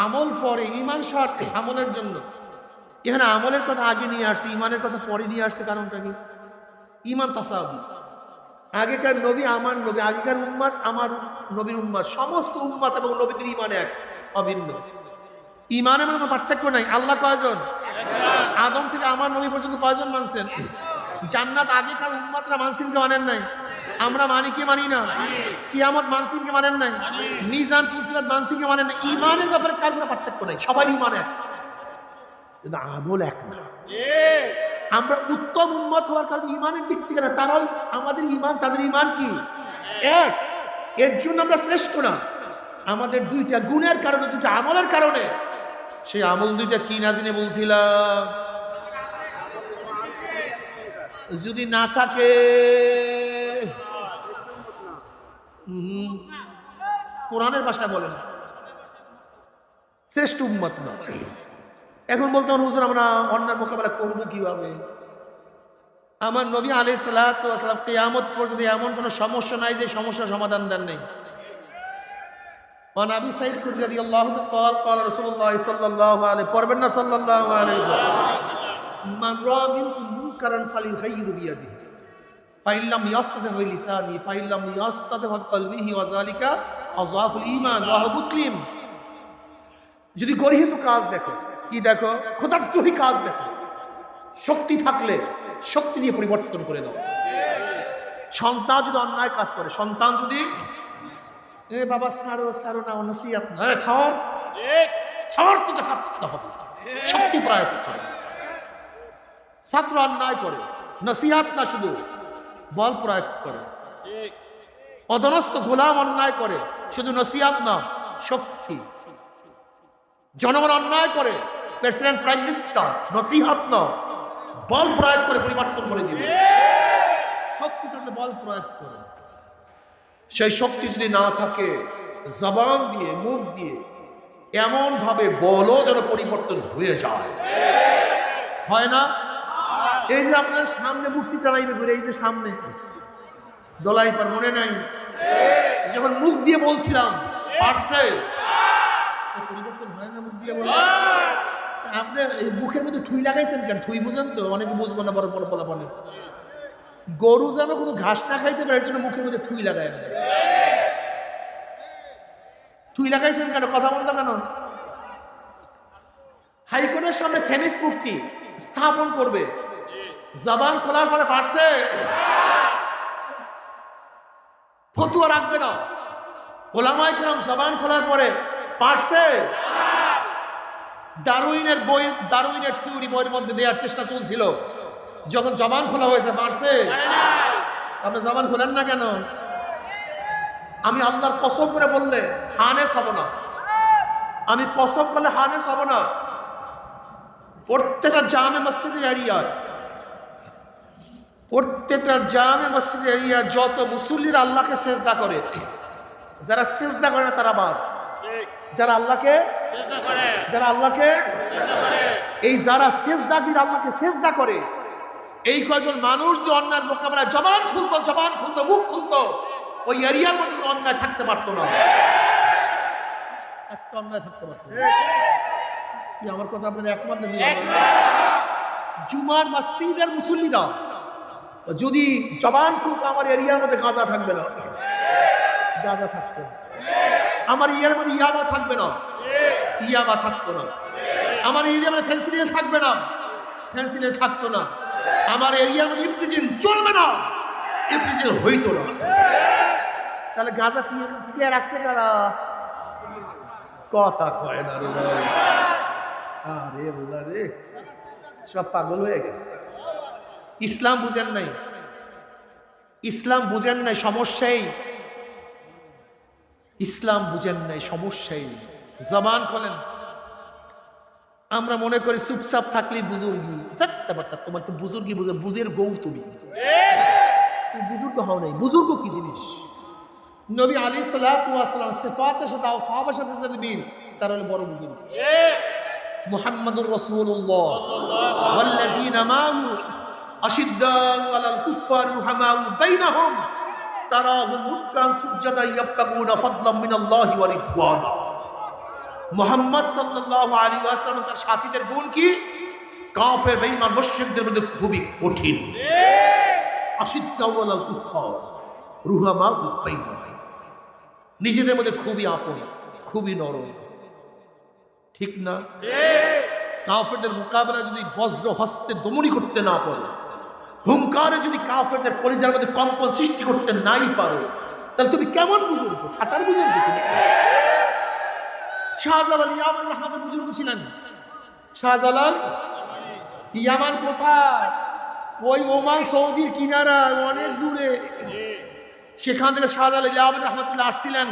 আমল পরে। ঈমান শর্ত আমলের জন্য। এখানে আমলের কথা আগে নিয়ে আসছে, ঈমানের কথা পরে নিয়ে আসছে, কারণটা কি? ঈমান তাসাবি। আগেকার নবী আমার নবী, আগেকার উম্মাত আমার নবীর উম্মাত, সমস্ত উম্মাত এবং নবীদের ঈমান এক, অভিন্ন। ঈমানের মধ্যে কোনো পার্থক্য নাই। আল্লাহ কয়জন? আদম থেকে আমার নবী পর্যন্ত কয়জন মানছেন? জান্নাত আগেকার উম্মাতরা মানছেন কে মানেন নাই? আমরা মানি কি মানি না? কিয়ামত মানছেন কে মানেন নাই? মিজান পুলসিরাত মানছেন কে মানেন নাই? ঈমানের ব্যাপারে কার কোনো পার্থক্য নাই, সবাই ঈমান এক, কিন্তু আমল এক না। আমরা উত্তম উম্মত হওয়ার কারণে ঈমানের দিক থেকে না, তারাও আমাদের ঈমান, তাদের ঈমান কি এক। এর জন্য আমরা শ্রেষ্ঠ না। আমাদের দুইটা গুণের কারণে, দুইটা আমলের কারণে। সেই আমল দুইটা কি না জেনে বলছিলাম? যদি না থাকে, কোরআনের ভাষায় বলেন শ্রেষ্ঠ উম্মত না। এখন বলতে আমার হুজুর আমরা অন্যায় মোকাবেলা করবো কিভাবে? আমার নবী আলাইহিস সালাতু ওয়াস সালাম কিয়ামত পর্যন্ত এমন কোনো সমস্যা নাই যে সমস্যার সমাধান দেন নেই। ওয়ান আবি সাঈদ খুদরী রাদিয়াল্লাহু তাআলা قال রাসূলুল্লাহ সাল্লাল্লাহু আলাইহি পড়বেন না সাল্লাল্লাহু আলাইহি মান রাআ মিনকুম মুনকারান ফালিয়ুগাইয়িরু বিয়াদিহি ফাইন লাম ইয়াস্তাতি বিলিসানি ফাইন লাম ইয়াস্তাতি বিকলবিহি ওয়া যালিকা আযআফুল ঈমান। রাহু মুসলিম। যদি গর্হিত কাজ দেখো, কি দেখো? ক্ষুধাদ্রোহী কাজ দেখো, শক্তি থাকলে শক্তি দিয়ে পরিবর্তন করে দাও। সন্তান যদি অন্যায় কাজ করে, সন্তান যদি বাবা সারো না, নসিহত না, সামর্থ্যটা থাকতে হবে, শক্তি প্রয়োগ করতে হবে। ছাত্র অন্যায় করে, নসিহত না, শুধু বল প্রয়োগ করে। অধনস্থ গোলাম অন্যায় করে, শুধু নসিহত না, শক্তি। জনগণ অন্যায় করে, প্রেসিডেন্ট প্রাইম মিনিস্টার নসিহত না, বল প্রয়োগ করে পরিবর্তন করে দিবে। শক্তি থাকলে বল প্রয়োগ করে। সেই শক্তি যদি না থাকে, জবান দিয়ে, মুখ দিয়ে এমন ভাবে বলো যেন পরিবর্তন হয়ে যায়। হয় না? এই যে আপনার সামনে মূর্তি চালাইবে ঘুরে, এই যে সামনে দোলাই পার, মনে নাই যখন মুখ দিয়ে বলছিলাম পারছে, পরিবর্তন হয় না মুখ দিয়ে বলে? আপনি এই মুখের মধ্যে ঠুই লাগাইছেন কেন? ঠুই বুঝেন তো? অনেকে বুঝবো না, বড় বড় বলা বলে গরু যেন কোনো ঘাস না খাইতে পারে, এর জন্য মুখের মধ্যে ঠুই লাগায় না। ঠুই লাগাইছেন কেন? কথা বলতো কেন? হাইকোর্টের সামনে থেমিস মুক্তি স্থাপন করবে, জবান খোলার পরে পারছে, ফতুয়া রাখবে না। ওলামায়ে কেরাম জবান খোলার পরে পারছে। ডারউইনের বই, ডারউইনের থিওরি বইয়ের মধ্যে দেওয়ার চেষ্টা চলছিল, যখন জবান খোলা হয়েছে পারছে। আপনি জবান খোলেন না কেন? আমি আল্লাহর কসম করে বললে হানেস হব না, আমি কসম করলে হানেস হব না। প্রত্যেকটা জামে মসজিদের এরিয়ায়, প্রত্যেকটা জামে মসজিদের এরিয়া যত মুসল্লিরা আল্লাহকে সেজদা করে, যারা সেজদা করে না তারা বাদ, যারা আল্লাহকে এই যারা সেজদাগির আল্লাহকে সেজদা করে, এই কয়জন মানুষ যে অন্যায়ের মোকাবেলায় জবান খুলতো, মুখ খুলতো, ওই এরিয়ার মধ্যে অন্যায় থাকতে পারতো না, একটা অন্যায় থাকতে পারতো না। কি আমার কথা আপনার একমত না? জুমার মসজিদের মুসল্লিরা যদি জবান খুলতো, আমার এরিয়ার মধ্যে গাঁজা থাকবে না, গাঁজা থাকতো না। আমার এরিয়ার মধ্যে ইয়াবা থাকবে না, ইয়াবা থাকতো না। আমার এরিয়ার মধ্যে ফেন্সিডিল থাকবে না, ফেন্সিডিল থাকতো না। আমার এরিয়ার মধ্যে ইফতিজিল চলবে না, ইফতিজিল হইতো না। তাহলে গাঁজা ঠিক রাখছে কারা? কথা কয় না রে ভাই। আরে আল্লাহ রে, সব পাগল হয়ে গেছে। ইসলাম বুঝেন নাই, ইসলাম বুঝেন নাই। সমস্যাই ইসলাম বুঝেন নাই, সমস্যাই জবান খোলেন। আমরা মনে করি চুপচাপ থাকলেই বুজুর্গি, তোমার তো বুজুর্গি বুঝে, বুঝের গৌ তুমি বুজুর্গ হও নাই। বুজুর্গ কি জিনিস? নবী আলাইহিস সালাতু ওয়াস সালাম সিফাতের সাথে আর সাহাবার সাথে যারা মিল, তারা হলো বড় বুজুর্গ। মুহাম্মাদুর রাসূলুল্লাহ ওয়াল্লাযীনা মা'হু আশিদ্দাউ আলাল কুফফারি রুহামাউ বাইনাহুম তারাহুম রুকআন সুজদান ইয়াবতাগুনা ফাদলাম মিনাল্লাহি ওয়া রিদওয়ানা। মুহাম্মদ সাল্লাল্লাহু আলাইহি ওয়াসাল্লাম তার সাথীদের গুণ কি? কাফের বেঈমান মুশরিকদের মধ্যে খুবই কঠিন। আশিদ্দাউ আলাল কুফফার রুহামাউ বাইনাহুম, নিজেদের মধ্যে খুবই আপন, খুবই নরম। ঠিক না? কাফেরদের মোকাবেলা যদি বজ্র হস্তে দমনী করতে না পারে, হুঙ্কারে যদি কাফেরদের কলিজার মধ্যে কম্পন সৃষ্টি করতে নাই পারে, তাহলে তুমি কেমন বুজুর্গ? সাঁতার বুজুর্গ তুমি? শাহজালাল ইয়ামান রহমাতের বুজুর্গ ছিলেন। শাহজালাল ইয়ামান কোথায়? ওই ওমান সৌদির কিনারা, অনেক দূরে। সেখান থেকে শাহজালাল ইয়ামান রহমাতুল্লাহ আসছিলেন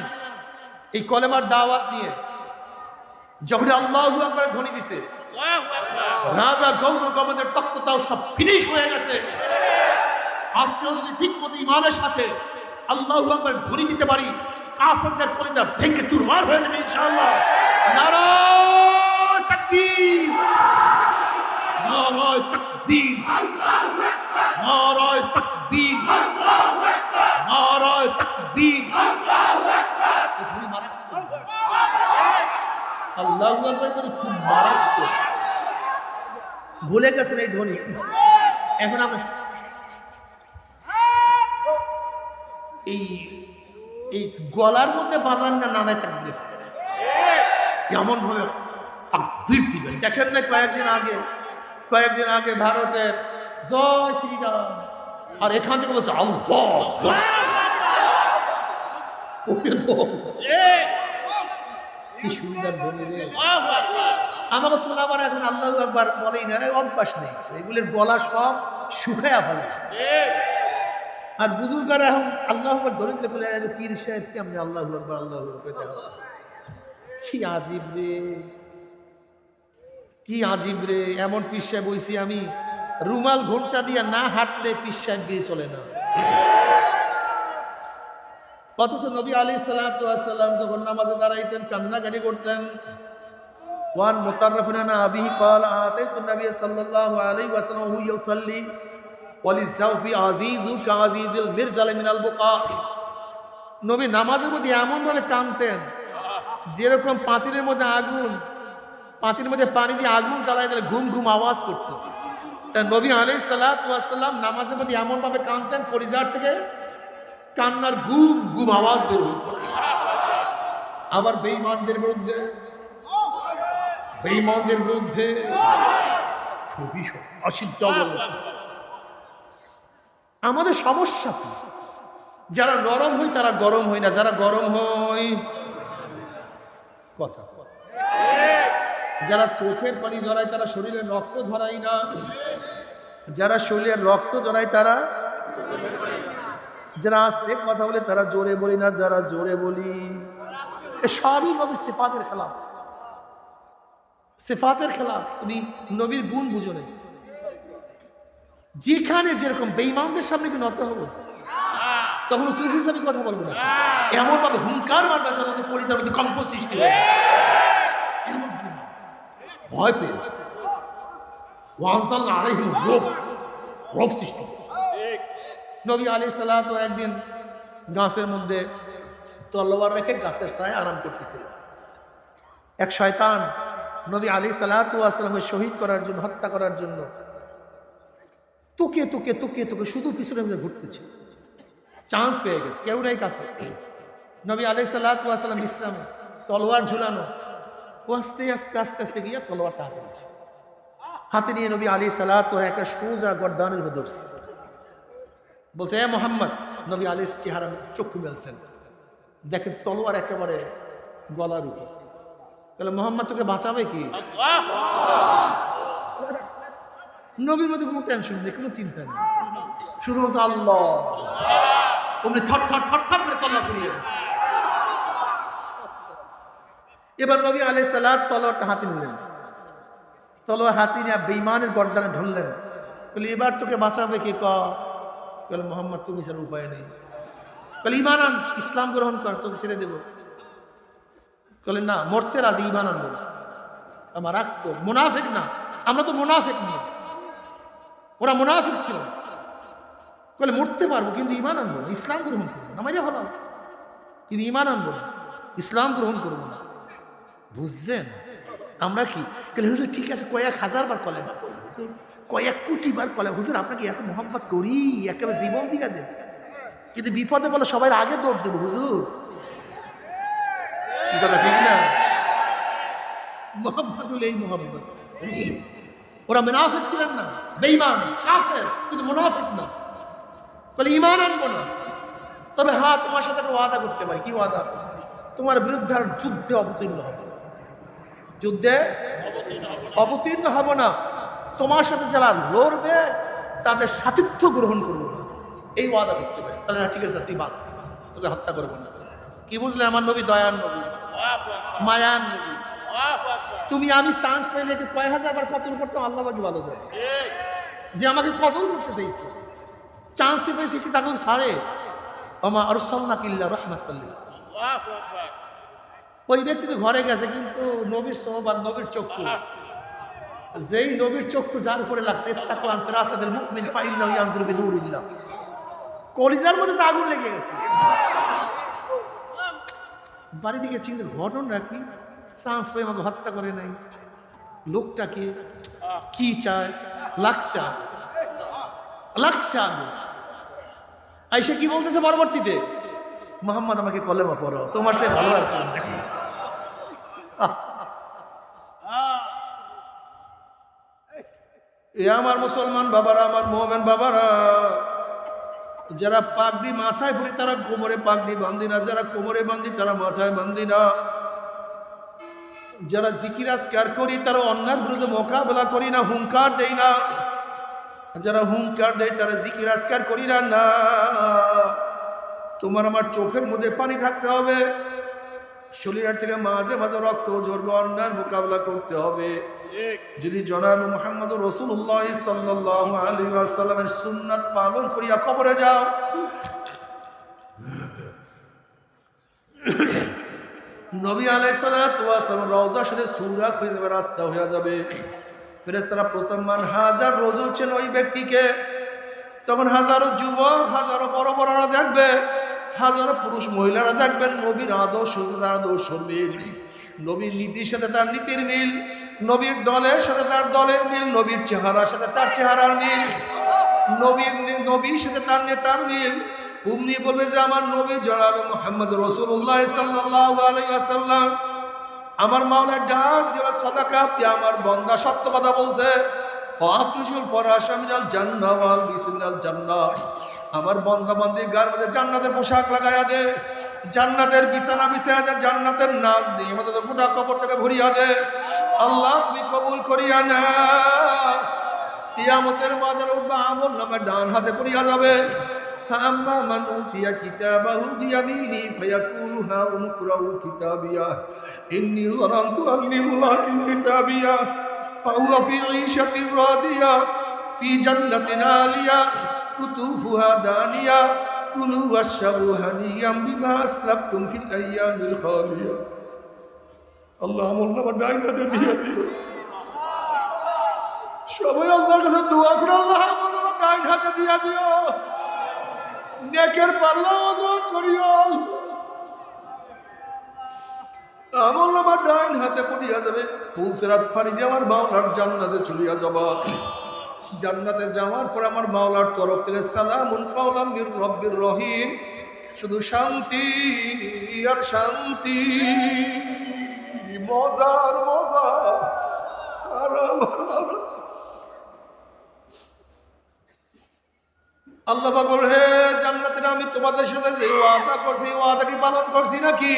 এই কলেমার দাওয়াত নিয়ে। যখন আল্লাহু আকবার ধ্বনি দিছে, রাজা গৌর গমের তক্তটাও সব ফিনিশ হয়ে গেছে। আজকেও যদি ঠিক মতো ইমানের সাথে আল্লাহু আকবার ধ্বনি দিতে পারি, কাফেরদের কলিজা ভেঙে চুরমার হয়ে যাবে ইনশাআল্লাহ। নারায়ে তাকবীর, নারায়ে তাকবীর, নারায়ে তাকবীর, নারায়ে তাকবীর। ধ্বনি মারাত্মক, আল্লাহু আকবার করে খুব মারাত্মক। ভুলে গেছেন এই ধ্বনি। এখন আমরা এই গলার মধ্যে বাজান না, নারায়ে তাকবীর এমন ভাবে তাকবীর দিবেন। দেখেন না কয়েকদিন আগে ভারতের জয় শ্রীরাম, আর এখান থেকে বলছে আল্লাহ। কি সুন্দর ধ্বনি রে! আমাকে তোলাবার এখন আল্লাহু আকবার বলেই না, অভ্যাস নেই। এগুলোর গলা সব শুকায়া ফেলেছে। আর বুজুর্গরা এখন আল্লাহু আকবার ধরে দিলে বলে, পীর সাহেব কেমনি আল্লাহু আকবার আল্লাহু আকবার। কি আজীব রে, কি আজীব রে! এমন পীর সাহেব হইছি আমি, রুমাল ঘন্টা দিয়ে না হাঁটলে পীর সাহেব দিয়ে চলে না। অথচ নবী আলাইহিস সালাতু ওয়াস সালাম যখন নামাজে দাঁড়াইতেন কান্নাকাটি করতেন। ওয়ান মুতাররাফিন আন আবিহি ক্বালা আতাইতু নবী সাল্লাল্লাহু আলাইহি ওয়াসাল্লাম হু ইউসাল্লি ওয়ালিযাওফি আজিজু কাযিজিল মিরজাল মিনাল বুকা। নবী নামাজের মধ্যে এমন ভাবে কাঁদতেন যেরকম পাতিলের মধ্যে আগুন, পাতির মধ্যে পানি দিয়ে আগুন জ্বালায় দিলে ঘুম ঘুম আওয়াজ করত। তাই নবী আলাইহিস সালাতু ওয়াস সালাম নামাজের মধ্যে এমন ভাবে কাঁদতেন, কলিজার থেকে কান্নার গুম গুম আওয়াজ বের হতো। আবার বেঈমানদের বিরুদ্ধে খুবই অসিদ্ধ। আমাদের সমস্যা কি? যারা নরম হই তারা গরম হই না, যারা গরম হই কথা, যারা চোখের পানি ঝরায় তারা শরীরের রক্ত ঝরাই না, যারা শরীরের রক্ত ঝরায় তারা, যারা আস্তে কথা বলে তারা জোরে বলি না, যারা জোরে বলি। সবই নবীর সিফাতের খেলাফ, সিফাতের খেলাফ। তুমি নবীর গুণ বুঝো না। যেখানে যেরকম বেঈমানদের সামনে কি নত হবো, তখন চোখ হিসাবে কথা বলবো না। এমন ভাবে হুঙ্কার মারবে যেন কলিজার মধ্যে কম্প সৃষ্টি হয়, ভয় পেয়েছে। ওয়ানসাল্লাহ আলাইহিম রব সৃষ্টি। নবী আলাইহিস সালাতু একদিন গাছের মধ্যে তলোয়ার রেখে গাছের ছায়ায় আরাম করতেছিল। এক শয়তান নবী আলাইহিস সালাতু ওয়াস সালামকে শহীদ করার জন্য, হত্যা করার জন্য তুকে তুকে তুকে তুকে শুধু পিছনে ঘুরতেছে। চান্স পেয়ে গেছে, কেউ নাই কাছে। নবী আলাইহিস সালাতু ওয়াস সালাম বিশ্রামে, তলোয়ার ঝুলানো। ও আস্তে আস্তে আস্তে আস্তে গিয়ে তলোয়ারটা হাতে নিয়েছে। হাতে নিয়ে নবী আলাইহিস সালাতু একটা সোজা গর্দানের মধ্যে ধরছে। বলছে, এ মোহাম্মদ। নবী আলাইহিস চেহারা চক্ষু মেলছেন, দেখেন তলোয়ার একেবারে গলার উপর। তাহলে মোহাম্মদ তোকে বাঁচাবে কি? নবীর মধ্যে কোনো টেনশন নেই, কোনো চিন্তা নেই, শুধু বলছে আল্লাহ। অমনি থর থর থর থর করে তলোয়ার পড়িয়ে গেছে। এবার নবী আলাইহিস সালাত তলোয়ারটা হাতে নিলেন, তলোয়ার হাতে নিয়ে বেঈমানের গর্দানে ঢললেন। বলে এবার তোকে বাঁচাবে কে? বলে মোহাম্মদ, তুমি ছাড়া উপায় নেই। বলে ইমান আন, ইসলাম গ্রহণ কর, তোকে ছেড়ে দেব। বলে না, মরতে রাজি, ইমান আনবো। আমার রাখতো মুনাফিক না, আমরা তো মুনাফিক না, ওরা মুনাফিক ছিল। বলে মরতে পারবো কিন্তু ইমান আনবো না, ইসলাম গ্রহণ করবো না। আমাকে ভালো কিন্তু ইমান আনবো না, ইসলাম গ্রহণ করবো না। বুঝছেন আমরা কি? হুজুর ঠিক আছে, কয়েক হাজার বার কলেমা পড়ি, হুজুর কয়েক কোটি বার কলেমা, হুজুর আপনাকে এত মোহাম্মত করি, একেবারে জীবন দিয়ে দেব, কিন্তু বিপদে বলে সবাই আগে দৌড় দেবো হুজুর। কি কথা ঠিক না? মোহাম্মত হলে এই মোহাম্মত। ওরা মুনাফিক ছিলেন না, বেঈমান কাফের, কিন্তু মুনাফিক না। বলে ঈমান আনবো না, তবে হ্যাঁ তোমার সাথে একটা ওয়াদা করতে পারি। কি ওয়াদা? তোমার বিরুদ্ধে আর যুদ্ধে অবতীর্ণ হবে না, যুদ্ধে অবতীর্ণ হব না, তোমার সাথে যারা লড়বে তাদের সাথিত্ব গ্রহণ করবো না, এই ওয়াদা করতে পারি। তাহলে ঠিক আছে, তুই বাদ, তোকে হত্যা করবো না। কি বুঝলে? আমার নবী দয়ার নবী, মায়ার নবী। তুমি আমি চান্স পাইলে কয় হাজার বার কতল করতাম, আল্লাহ বাকি ভালো যায়। যে আমাকে কতল করতে চাইছে, চান্স পেয়েছে কি তাকে ছাড়ে? আমা আরসালনা কিল্লা রাহমাতাল লিল আলামিন। ওই ব্যক্তি তো ঘরে গেছে, কিন্তু নবীর সোহবাত, নবীর চক্ষু, যেই নবীর চক্ষু যার উপরে লাগছে, ইত্তাকু আন ফিরাসাতিল মুমিন ফাইন্নাহু ইয়ানজুরু বিনূরিল্লাহ, কলিজার মধ্যে তো আগুন লেগে গেছে। বাড়ি থেকে চিন্তা, ঘটনা কি? চান্স পেয়ে আমাকে হত্যা করে নাই, লোকটাকে কি চায়? লাগছে আগে, লাগছে আগে। আইসা কি বলতেছে পরবর্তীতে? মোহাম্মদ আমাকে কলেমা পড়ো, তোমার সে ভালো আর কেউ নেই। এ আমার মুসলমান বাবারা, আমার মোহামেন বাবারা, যারা পাগড়ি মাথায় পরি তারা কোমরে পাগড়ি বান্ধি না, যারা কোমরে বান্ধি তারা মাথায় বান্ধি না, যারা জিকির আজকার করি তারা অন্যার বিরুদ্ধে মোকাবেলা করি না, হুঙ্কার দেই না, যারা হুঙ্কার দেয় তারা জিকির আজকার করি না। তোমার আমার চোখের মধ্যে পানি থাকতে হবে, শরীরের থেকে মাঝে মাঝে রক্ত ঝরবে, অন্যার মোকাবেলা করতে হবে। যদি জনাব মুহাম্মদ রাসূলুল্লাহ সাল্লাল্লাহু আলাইহি ওয়াসাল্লামের সুন্নাত পালন করিয়া কবরে যাও, নবী আলাইহিস সালাতু ওয়াস সালাম রওজার সাথে সূরা খুলে দেবে, রাস্তা হয়ে যাবে। ফেরেশতারা প্রস্তাব মান হাজার রোজ হচ্ছেন ওই ব্যক্তিকে, তখন হাজারো যুবক, হাজারো বড় বড়রা দেখবে, হাজারো পুরুষ মহিলারা দেখবেন নবীর আদর্শ তার আদর্শ মিল, নবীর নীতির সাথে তার নীতির মিল, নবীর দলের সাথে তার দলের মিল, নবীর চেহারার সাথে তার চেহারার মিল, নবীর সাথে তার নেতার মিল। উম্মি বলবে যে আমার নবী জনাব মুহাম্মদ রাসূলুল্লাহ সাল্লাল্লাহু আলাইহি ওয়াসাল্লাম আমার মাওলার ডাক দেওয়া সাদাকা, আমার বান্দা সত্য কথা বলছে। আফরিশুল ফরাশা মিনাল জান্নাহ ওয়াল বিসমিনাল জান্নাহ, আমার বান্দা বান্দি গার মধ্যে জান্নাতের পোশাক লাগায়া দে, জান্নাতের বিছানা বিছায়া দে, জান্নাতের নাজ নিয়ামতের গোটা কবরটাকে ভরিয়া দে। আল্লাহ তুমি কবুল করিয়া না। কিয়ামতের ময়দানে উঠবা, আমল নামে ডান হাতে পড়িয়া যাবে। আম্মা মান উতিয়া কিতাবাহু বিয়ামিনি ফায়াকুলু হা উমকরাউ কিতাবিয়া ইন্নী যানানতু আন্নী মুলাকিন হিসাবিয়া ফাহুয়া ফি ঈশাতির রাদিয়া ফি জান্নাতিন আলিয়া কুতুফুহা দানিয়া কুলু ওয়াশরাবু হানিয়াম বিমা আসলাফতুম ফিল আইয়ামিল খালিয়া। আল্লাহ আমল নামা ডাইন হাতে দিয়ে দিও। সবাই আল্লাহর কাছে দোয়া করে, আল্লাহ আমল নামা ডাইন হাতে দিয়ে দিও, নেকের পাল্লা ওজন করিও। আমল নামা ডাইন হাতে পড়িয়া যাবে, পুলসিরাত ফাড়ি দিয়ে আমার মাওলার জান্নাতে চলিয়া যাবা। জান্নাতে যাওয়ার পর আমার মাওলার তরফ থেকে সালামুন কাওলাম মির রব্বির রহিম, শুধু শান্তি আর শান্তি, মজার মজা, আরাম আরাম। আল্লাহ পাক বলে, হে জান্নাতের আমি তোমাদের সাথে যে ওয়াদা করছি, ওয়াদা কি পালন করছি নাকি?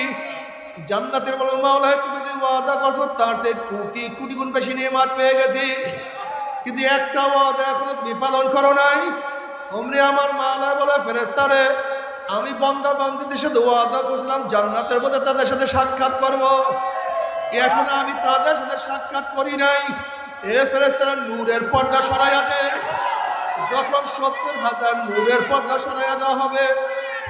জান্নাতের বলে মাওলা, তুমি যে ওয়াদা করছো তার সে কোটি কোটি গুণ বেশি নিয়ামত পেয়ে গেছি, কিন্তু একটা ওয়াদা এখনো তুমি পালন করো নাই। অমনি আমার মাওলা বলে, ফেরেশতারে আমি বান্দা বান্দীদের সাথে ওয়াদা করছিলাম জান্নাতের মধ্যে তাদের সাথে সাক্ষাৎ করব, এখন আমি তাদের সাথে সাক্ষাৎ করি নাই। এ ফেরেশতারা নূরের পর্দা সরাইয়া দেয়। যখন 70,000 নূরের পর্দা সরাইয়া দেওয়া হবে,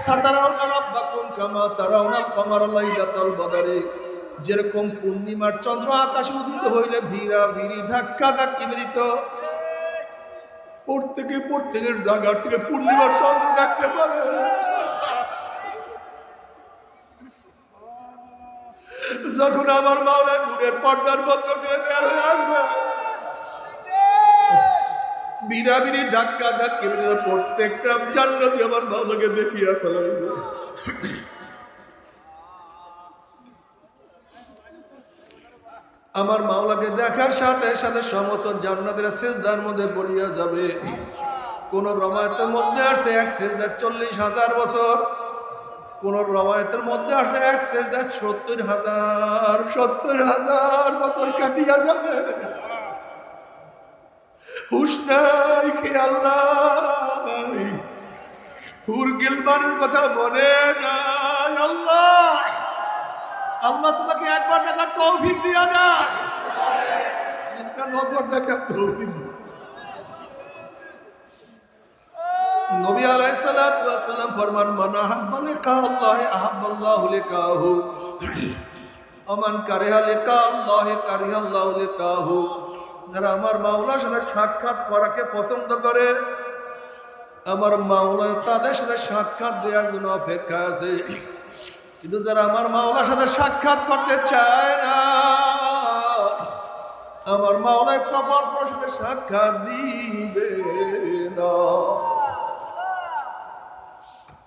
সাতারাউনা রাব্বাকুম কামা তারাউনাল কামারা লাইলাতাল বদরি, যেরকম পূর্ণিমার চন্দ্র আকাশে উদিত হইলে ভিড়া ভিড়ি ধাক্কা ধাক্কি বেরিত, প্রত্যেকের জায়গার থেকে পূর্ণিমার চন্দ্র দেখতে পারে। যখন আমার মাওলা নূরের পর্দার মধ্য দিয়ে বের হয়ে আসবে, বিরাবিরি ধাক্কা ধাক্কি বেরিয়ে প্রত্যেকটা জান্নাতি আমার মাওলাকে দেখিয়া ফেলাইবে। আমার মাওলাকে দেখার সাথে সাথে সমস্ত জান্নাতের সিজদার মধ্যে পড়িয়া যাবে। কোন রওয়ায়াতের মধ্যে আছে এক সিজদা 40,000 বছর, কোন রওয়ায়াতের মধ্যে আছে এক সিজদা 70,000 বছর কাটিয়া যাবে। হুশ নাই, খেয়াল নাই, হুর গিলমানের কথা মনে নাই। আল্লাহ আল্লাহ তোমাকে একবার দেখার তৌফিক দিয়া না, একটা নজর দেখার তৌফিক। নবী আলাইহিস সালাতু ওয়াস সালাম ফরমান, মান আহাব্বা লিকা আল্লাহ আহাব্বাল্লাহু লিকাহু, আমান কারিহা লিকা আল্লাহ কারিহাল্লাহু লিকাহু। যারা আমার মাওলার সাথে সাক্ষাৎ করাকে পছন্দ করে, আমার মাওলা তাদের সাথে সাক্ষাৎ দেওয়ার জন্য অপেক্ষা আছে। কিন্তু যারা আমার মাওলার সাথে সাক্ষাৎ করতে চায় না, আমার মাওলায় কপাল পরার সাথে সাক্ষাৎ দিবে না।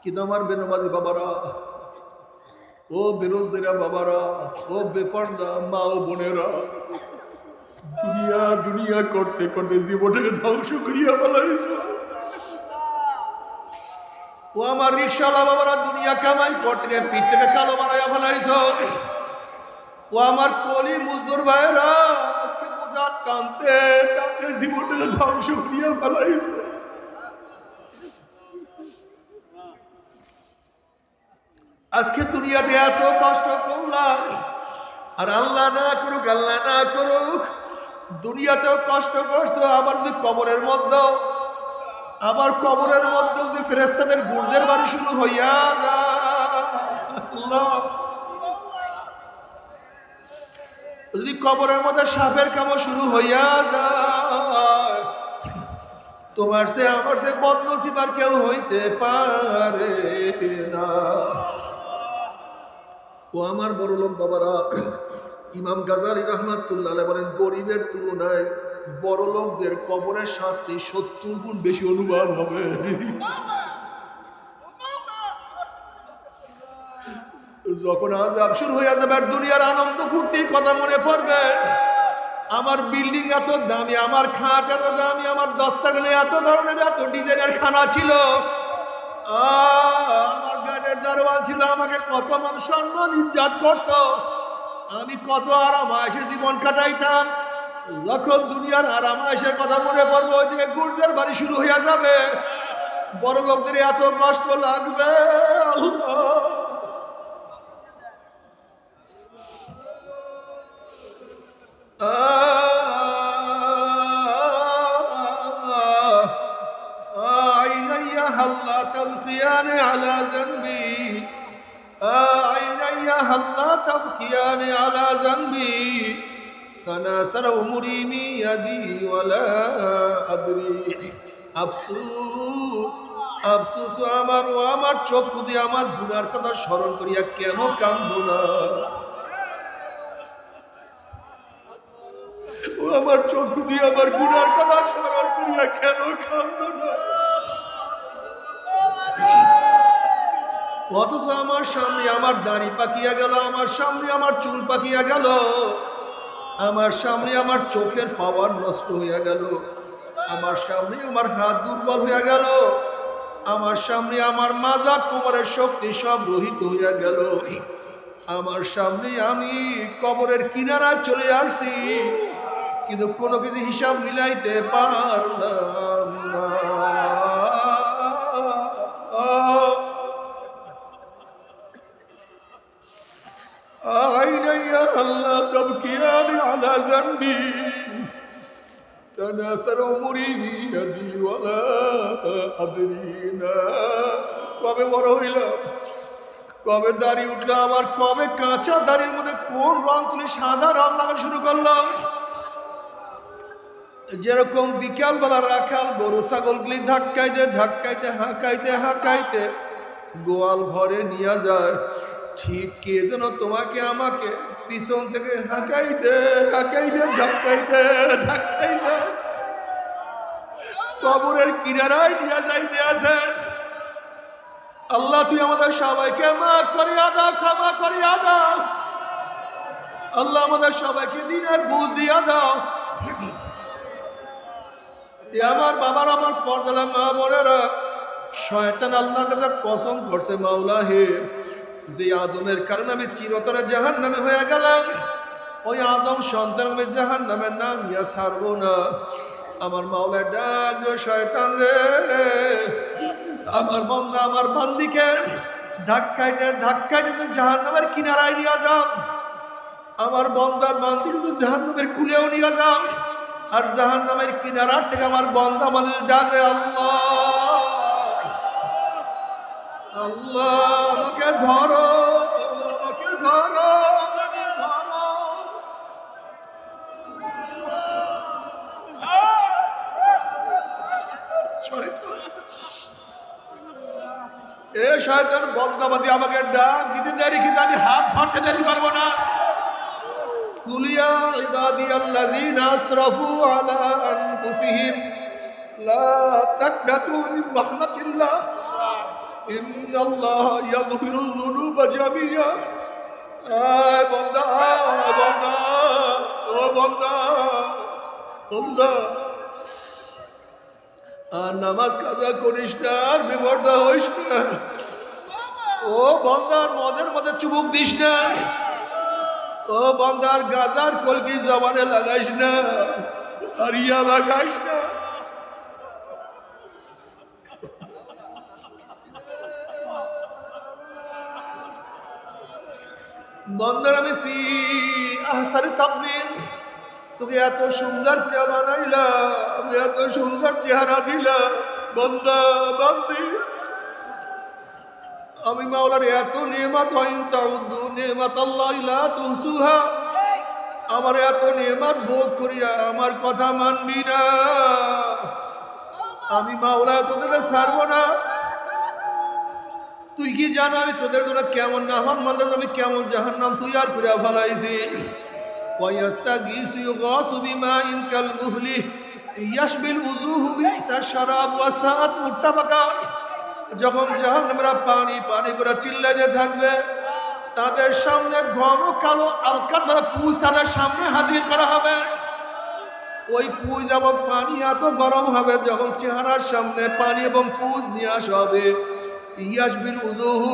কিন্তু আমার বেনামাজি বাবারা, ও বেরোজদেরা বাবারা, ও বেপর্দা মা ও বোনেরা, দুনিয়া দুনিয়া করতে করতে জীবনটাকে ধ্বংস করিয়া ফেলাইছো। ও আমার রিক্সাওয়ালা বাবারা, দুনিয়া কামাই করতে গিয়ে পিঠটাকে কালো বানাইয়া ফেলাইছো। ও আমার কলি মজদুর ভাইরা, আজকে বোঝা টানতে টানতে জীবনটাকে ধ্বংস করিয়া ফেলাইছো। আজকে দুনিয়াতে এত কষ্ট করলাম, আর আল্লাহ না করুক, আল্লাহ না করুক, দুনিয়াতেও কষ্ট করছো। আবার যদি কবরের মধ্যে, আবার কবরের মধ্যে যদি ফেরেশতাদের গুর্জের বাড়ি শুরু হইয়া যায়, যদি কবরের মধ্যে সাপের কামড় শুরু হইয়া যায়, তোমার সে আমার সে বদনসিব আর কেউ হইতে পারে না। ও আমার বড় লোক বাবারা, ইমাম গাজালি রাহমাতুল্লাহ আলাইহি বলেন, গরিবের তুলনায় বড় লোকদের কবরের শাস্তি 70 গুণ বেশি অনুভব হবে। যখন আযাব শুরু হয়ে যাবে আর দুনিয়ার আনন্দ ফুর্তির কথা মনে পড়বে, আমার বিল্ডিং এত দামি, আমার খাট এত দামি, আমার দস্তাখানে এত ধরনের এত ডিজাইনের খানা ছিল, আমার গাড়ির দারোয়ান ছিল, আমাকে কত মানুষ সম্মান ইজ্জত করত, আমি কত আরাম আয়েশে জীবন কাটাইতাম। যখন দুনিয়ার আরাম আয়েশের কথা মনে পড়বে, ওইদিকে গুর্জের বাড়ি শুরু হয়ে যাবে, বড় লোকদের এত কষ্ট লাগবে। عيني هلا تبكيان على ذنبي، عيني هلا تبكيان على ذنبي، تناثر أمري من يدي ولا أدري। আফসোস আফসোস আমার, ও আমার চক্ষু দিয়ে আমার গুনার কথা স্মরণ করিয়া কেন কান্দো না? ও আমার চক্ষু দিয়ে আমার গুনার কথা স্মরণ করিয়া কেন কান্দো না? অথচ আমার সামনে আমার দাড়ি পাকিয়া গেল, আমার সামনে আমার চুল পাকিয়া গেল, আমার সামনে আমার চোখের পাওয়ার নষ্ট হইয়া গেল, আমার সামনে আমার হাত দুর্বল হইয়া গেল, আমার সামনে আমার মাজা কোমরের শক্তি সব রহিত হইয়া গেল, আমার সামনে আমি কবরের কিনারায় চলে আসছি, কিন্তু কোনো কিছু হিসাব মিলাইতে পারলাম না। আইনাইয়া আল্লাহ নাসার উমরি বিয়াদি ওয়ালা আদরিনা। কবে বড় হইলাম, কবে দাড়ি উঠলো আমার, কবে কাঁচা দাড়ির মধ্যে কোন রং তুলে সাদা রং লাগা শুরু করলাম। যেরকম বিকালবেলা রাখাল গরু ছাগলগুলি ধাক্কাইতে ধাক্কাইতে হাঁকাইতে হাঁকাইতে গোয়াল ঘরে নিয়ে যায়, ঠিক কে যেন তোমাকে আমাকে পিছন থেকে হাঁকাইতে হাঁকাইতে ধাক্কাইতে ধাক্কাইতে কবরের কিনারায় নিয়ে যাইতে আছে। আল্লাহ তুই আমাদের সবাইকে মাফ করিয়া দাও, ক্ষমা করিয়া দাও। আল্লাহ আমাদের সবাইকে দিনের বুঝ দিয়া দাও। আমার বাবার, আমার পর্দালা মা বোনেরা, শয়তান আল্লাহর কাছে কসম করছে, মাওলা হে, যে আদমের কারণে আমি চিরতরে জাহান্নামে হয়ে গেলাম, ওই আদম সন্তান আমি জাহান্নামের নাম ইয়া ছাড়বো না। আমার মাওলা ডাক, শয়তান রে, আমার বান্দা আমার বান্দিকে ধাক্কাইতে ধাক্কাইতে তুই জাহান্নামের কিনারায় নিয়ে যাও। আমার বান্দা বান্দিকে তুই জাহান্নামের কুলেও নিয়ে যাও। আর জাহান্নামের কিনারার থেকে আমার বান্দা মানুষ ডাকে, আল্লাহ আল্লাহ আমাকে ধরো, আমাকে ধরো, আমাকে ধরো। এ শয়তান বন্দাবাদী আমাকে ডাক দিতে দেরি, কিন্তু আমি হাত ধরতে দেরি করবো না। কুলিয়া ইবাদিয়াল্লাযীনা আসরাফু আলা আনফুসিহিম লা তাকনাতু মিন রাহমাতিল্লাহ ইন্নাল্লাহা ইয়াগফিরুয যুনুবা জামিআ। আয় বান্দা, বান্দা, ও বান্দা, বান্দা, আর নামাজ কাজা করিস না, আর বিপর্দা হইস না। ও বান্দার মদের মধ্যে চুবুক দিস না। ও বান্দার গাজার কলকি জবানে লাগাইস না, আর ইয়াবা খাইস না। বান্দার আমি ফি আহসানি তাকবীর, তোকে এত সুন্দর করে বানাইলাম, এত সুন্দর চেহারা দিলাম, বান্দা বান্দি, আমি মাওলার এত নেয়ামত, ওয়াইন তাউদ্দু নি'মাতাল্লাহি লা তুহসুহা, আমার এত নেয়ামত ভোগ করিয়া আমার কথা মানবি না। আমি মাওলা তোদের ছাড়বো না। তুই কি জানো আমি তোদের জন্য কেমন নাফরমানদের আমি কেমন জাহান্নাম তুই আর করে ফেলাইছি। ওয়ায়াস্তাগীসু ইউগাসু বিমাইন কালমুহলি ইয়াশবিল উযুহু বিসাশ শারাব ওয়া সাআত মুত্তাফাকা। যখন জাহান্নামীরা পানি পানি করে চিল্লাতে থাকবে, তাদের সামনে ঘন কালো আলকাতরা পুঁজ তাদের সামনে হাজির করা হবে। ওই পুঁজ এবং পানি এত গরম হবে, যখন চেহারার সামনে পানি এবং পুঁজ নিয়ে আসা হবে, ইয়াশবিল উযুহু,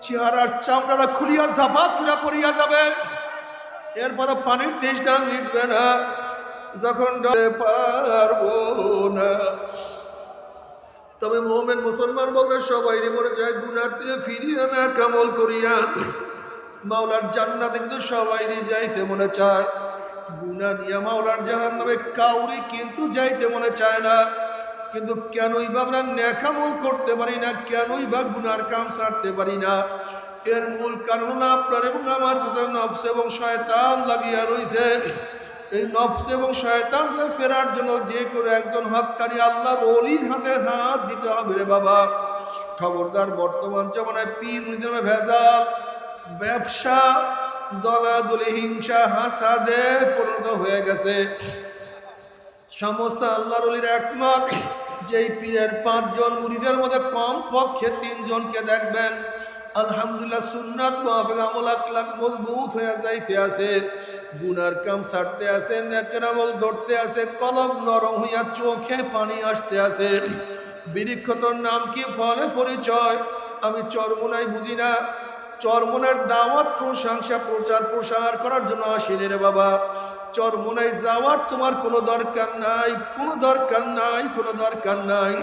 চেহারার চামড়াটা খুলিয়া জাপাত করে পড়িয়া যাবে। এরপরে পানির তেষ্টা মিটবে না, যখন পারবো না। তবে মুমিন মুসলমান বলতে সবাই মনে চায় গুনাহ থেকে ফিরিয়ে না কামল করিয়া মাওলার জান্নাতে, কিন্তু সবাই যাইতে মনে চায়। গুনাহ নিয়ে মাওলার জাহান্নামে কাউরি কিন্তু যাইতে মনে চায় না। কিন্তু কেনই বা আমরা নেক আমল করতে পারি না, কেনই বা গুনার কাম ছাড়তে পারি না? এর মূল কারণ হলো আপনার এবং আমার পিছনে নফস এবং শয়তান লাগিয়া রয়েছে। এই নফস এবং শয়তানকে ফেরার জন্য যে করে একজন হক্কানি আল্লাহর ওলির হাতে হাত দিতে হবে রে বাবা। খবরদার, বর্তমান জমানায় পীর মুরিদের ভেজাল, ব্যবসা, দলাদলি, হিংসা, হাসাদে পরিণত হয়ে গেছে। সমস্ত আল্লাহর ওলির একমত, যেই পীরের 5 জন মুরিদের মধ্যে কম পক্ষে 3 জনকে দেখবেন আলহামদুলিল্লাহ সুন্নাত মুআফিক আমল আকলাক মজবুত হয়ে যাইতে আছে, গুনার কাম ছাড়তে আছে, নেকের আমল ধরতে আছে, কলব নরম হইয়া চোখে পানি আসতে আছে। বৃক্ষতর নাম কি, ফলে পরিচয় আমি চরমোনাই বুঝি না। চরমোনার দাওয়াত প্রশংসা প্রচার প্রসার করার জন্য আসিনি রে বাবা। চরমোনাই যাওয়ার তোমার কোনো দরকার নাই, কোনো দরকার নাই, কোনো দরকার নাই।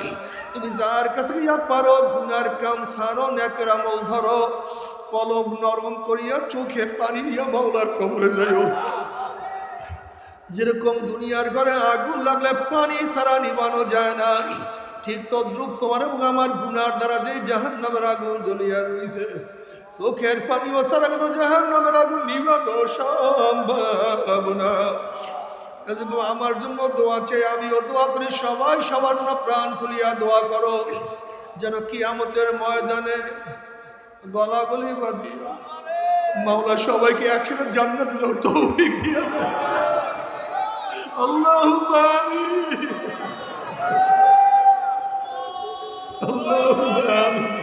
তুমি যার কাছে গিয়া পারো গুনার কাম ছাড়ো, নেকের আমল ধরো, কলব নরম করিয়া চোখে পানি নিয়ে মাওলার কবরে যাইও। যেরকম দুনিয়ার ঘরে আগুন লাগলে পানি ছাড়া নিবানো যায় না, ঠিক তদ্রুপ তোমার এবং আমার গুনার দ্বারা যে জাহান্নামের আগুন জ্বলিয়া রয়েছে, চোখের পানি ও ছাড়া কিন্তু জাহান্নামের আগুন নিবানো সম্ভব না। আমার জন্য দোয়া চাই, আমিও দোয়া করি, সবাই সবার জন্য প্রাণ খুলিয়া দোয়া করো, যেন কিয়ামতের ময়দানে গলাগলি বাঁধিয়া মাওলা সবাইকে একসাথে জান্নাতে যাওয়ার তৌফিক দিয়া দেয়। আল্লাহুম্মা আমিন, আল্লাহুম্মা আমিন।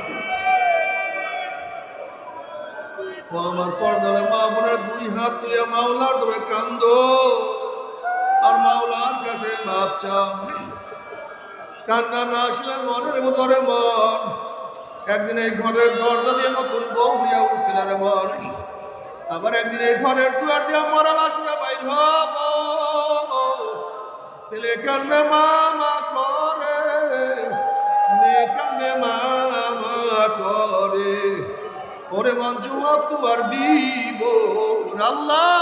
ও আমার পর্দালে মা বোনের দুই হাত তুলে মাওলার দরবারে কান্দো আর মাওলার কাছে মাপ চাও। কান্না না আসলে মনের ভিতরে মন, একদিন এই ঘরের দরজা দিয়ে নতুন বউ হইয়া উঠছিল রে মন, আবার একদিন এই ঘরের দুয়ার দিয়ে মরা বাসুরা বাইর হব। ছেলে কান্দে মামা করে, মেয়ে কান্দে মামা করে, ওরে মন জবাব তোমার দিব। আল্লাহ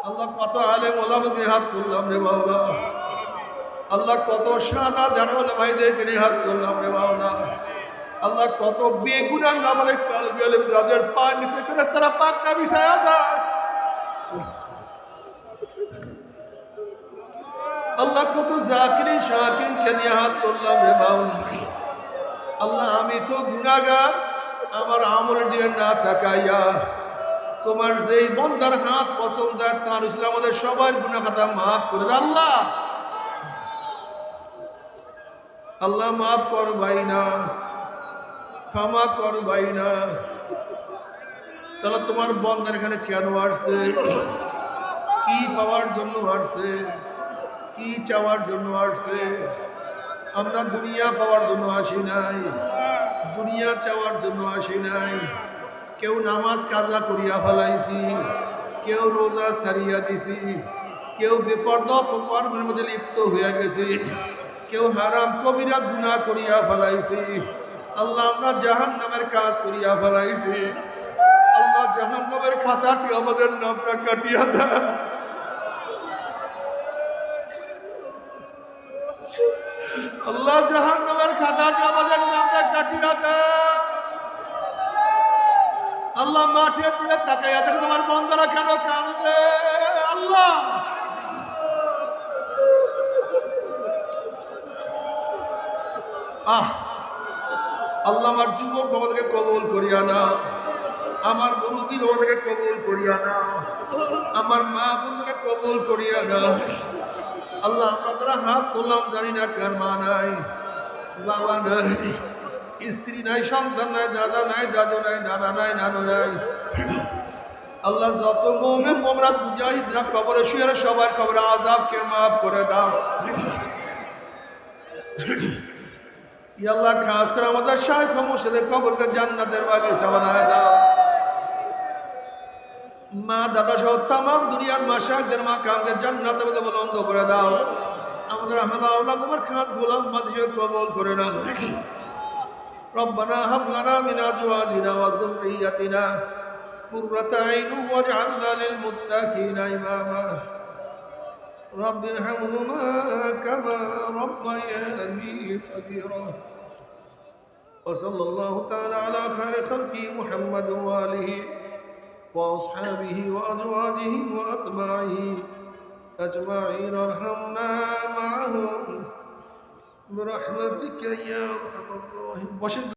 আল্লাহ কত আলেম ওলামাকে হাত তুললাম রে মাওলা, আল্লাহ কত সাদা জানালে ভাইদেরকে নিয়ে হাত তুললাম রে মাওলা, আল্লাহ কত বেগুনার নামালে কালবি আলেম যাদের পা নিচে করে তারা পাকনা বিছায়া দেয়। আল্লাহ কত জাকিরি শাকিরকে নিয়ে হাত তুললাম রে মাওলা। আল্লাহ আমি তো গুনাহগার, আমার আমলের দিকে না তাকাইয়া তোমার যেই বন্দার হাত পছন্দ তার ইসলাম আমাদের সবার গুনাহ খাতা মাফ করে দাও। আল্লাহ আল্লাহ মাফ কর ভাই না, ক্ষমা কর ভাই না। তাহলে তোমার বন্দার এখানে কেন আসছে, কি পাওয়ার জন্য আসছে, কি চাওয়ার জন্য আসছে? আমরা দুনিয়া পাওয়ার জন্য আসি নাই, দুনিয়া চাওয়ার জন্য আসি নাই। কেউ নামাজ কাজা করিয়া ফেলাইছি, কেউ রোজা সারিয়া দিছি, কেউ বেপরদা কর্মের মধ্যে লিপ্ত হইয়া গেছি, কেউ হারাম কবিরা গুনাহ করিয়া ফেলাইছি। আল্লাহ আমরা জাহান্নামের কাজ করিয়া ফেলাইছি। আল্লাহ জাহান্নামের খাতাটি আমাদের নামটা কাটিয়া দেয়। আল্লাহ জাহান্নামের খাতাটি আমাদের নামটা কাটিয়া দেয়। আল্লাহ মাঠের দিকে তাকাইয়া দেখো তোমার বন্দারা কেন কাঁদবে। আল্লাহ আল্লাহ আমার যুবক বাবাদেরকে কবুল করিয়া না, আমার মুরব্বী বাবাদেরকে কবুল করিয়া না, আমার মা বোনদেরকে কবুল করিয়া না। আল্লাহ আমরা যারা হাত তুললাম জানি না কার মা নাই, বাবা নাই, স্ত্রী নাই, সন্তান নাই, দাদা নাই, দাদু নাই, নানা নাই, নানু নাই। আল্লাহ যত মুমিন মুমিনাত মুজাহিদরা কবরে শুয়ে সবার কবরে আযাবকে মাফ করে দাও। ইয়া আল্লাহ খাস করে আমাদের শাইখ মুর্শিদের কবরকে জান্নাতের বাগিচা বানায় দাও। মা দাদা সহ তামাম দুনিয়ার মাশায়েখদের মাকামকে জান্নাতের মধ্যে বুলন্দ করে দাও। আমাদের হালাওলা তোমার খাস গোলাম বাদিয়ে কবুল করে নাও। রব্বানা হাব লানা মিন আজওয়াজিনা ওয়া যুররিয়াতিনা কুররাতা আইনুন ওয়াজআলনা লিল মুত্তাকিনা ইমামা। رب ارحمهما كما ربياني صغيرا. وصلى الله تعالى على خير خلقه محمد وآله وأصحابه وأزواجه وأتباعه أجمعين. ارحمنا معهم برحمتك يا أرحم الراحمين.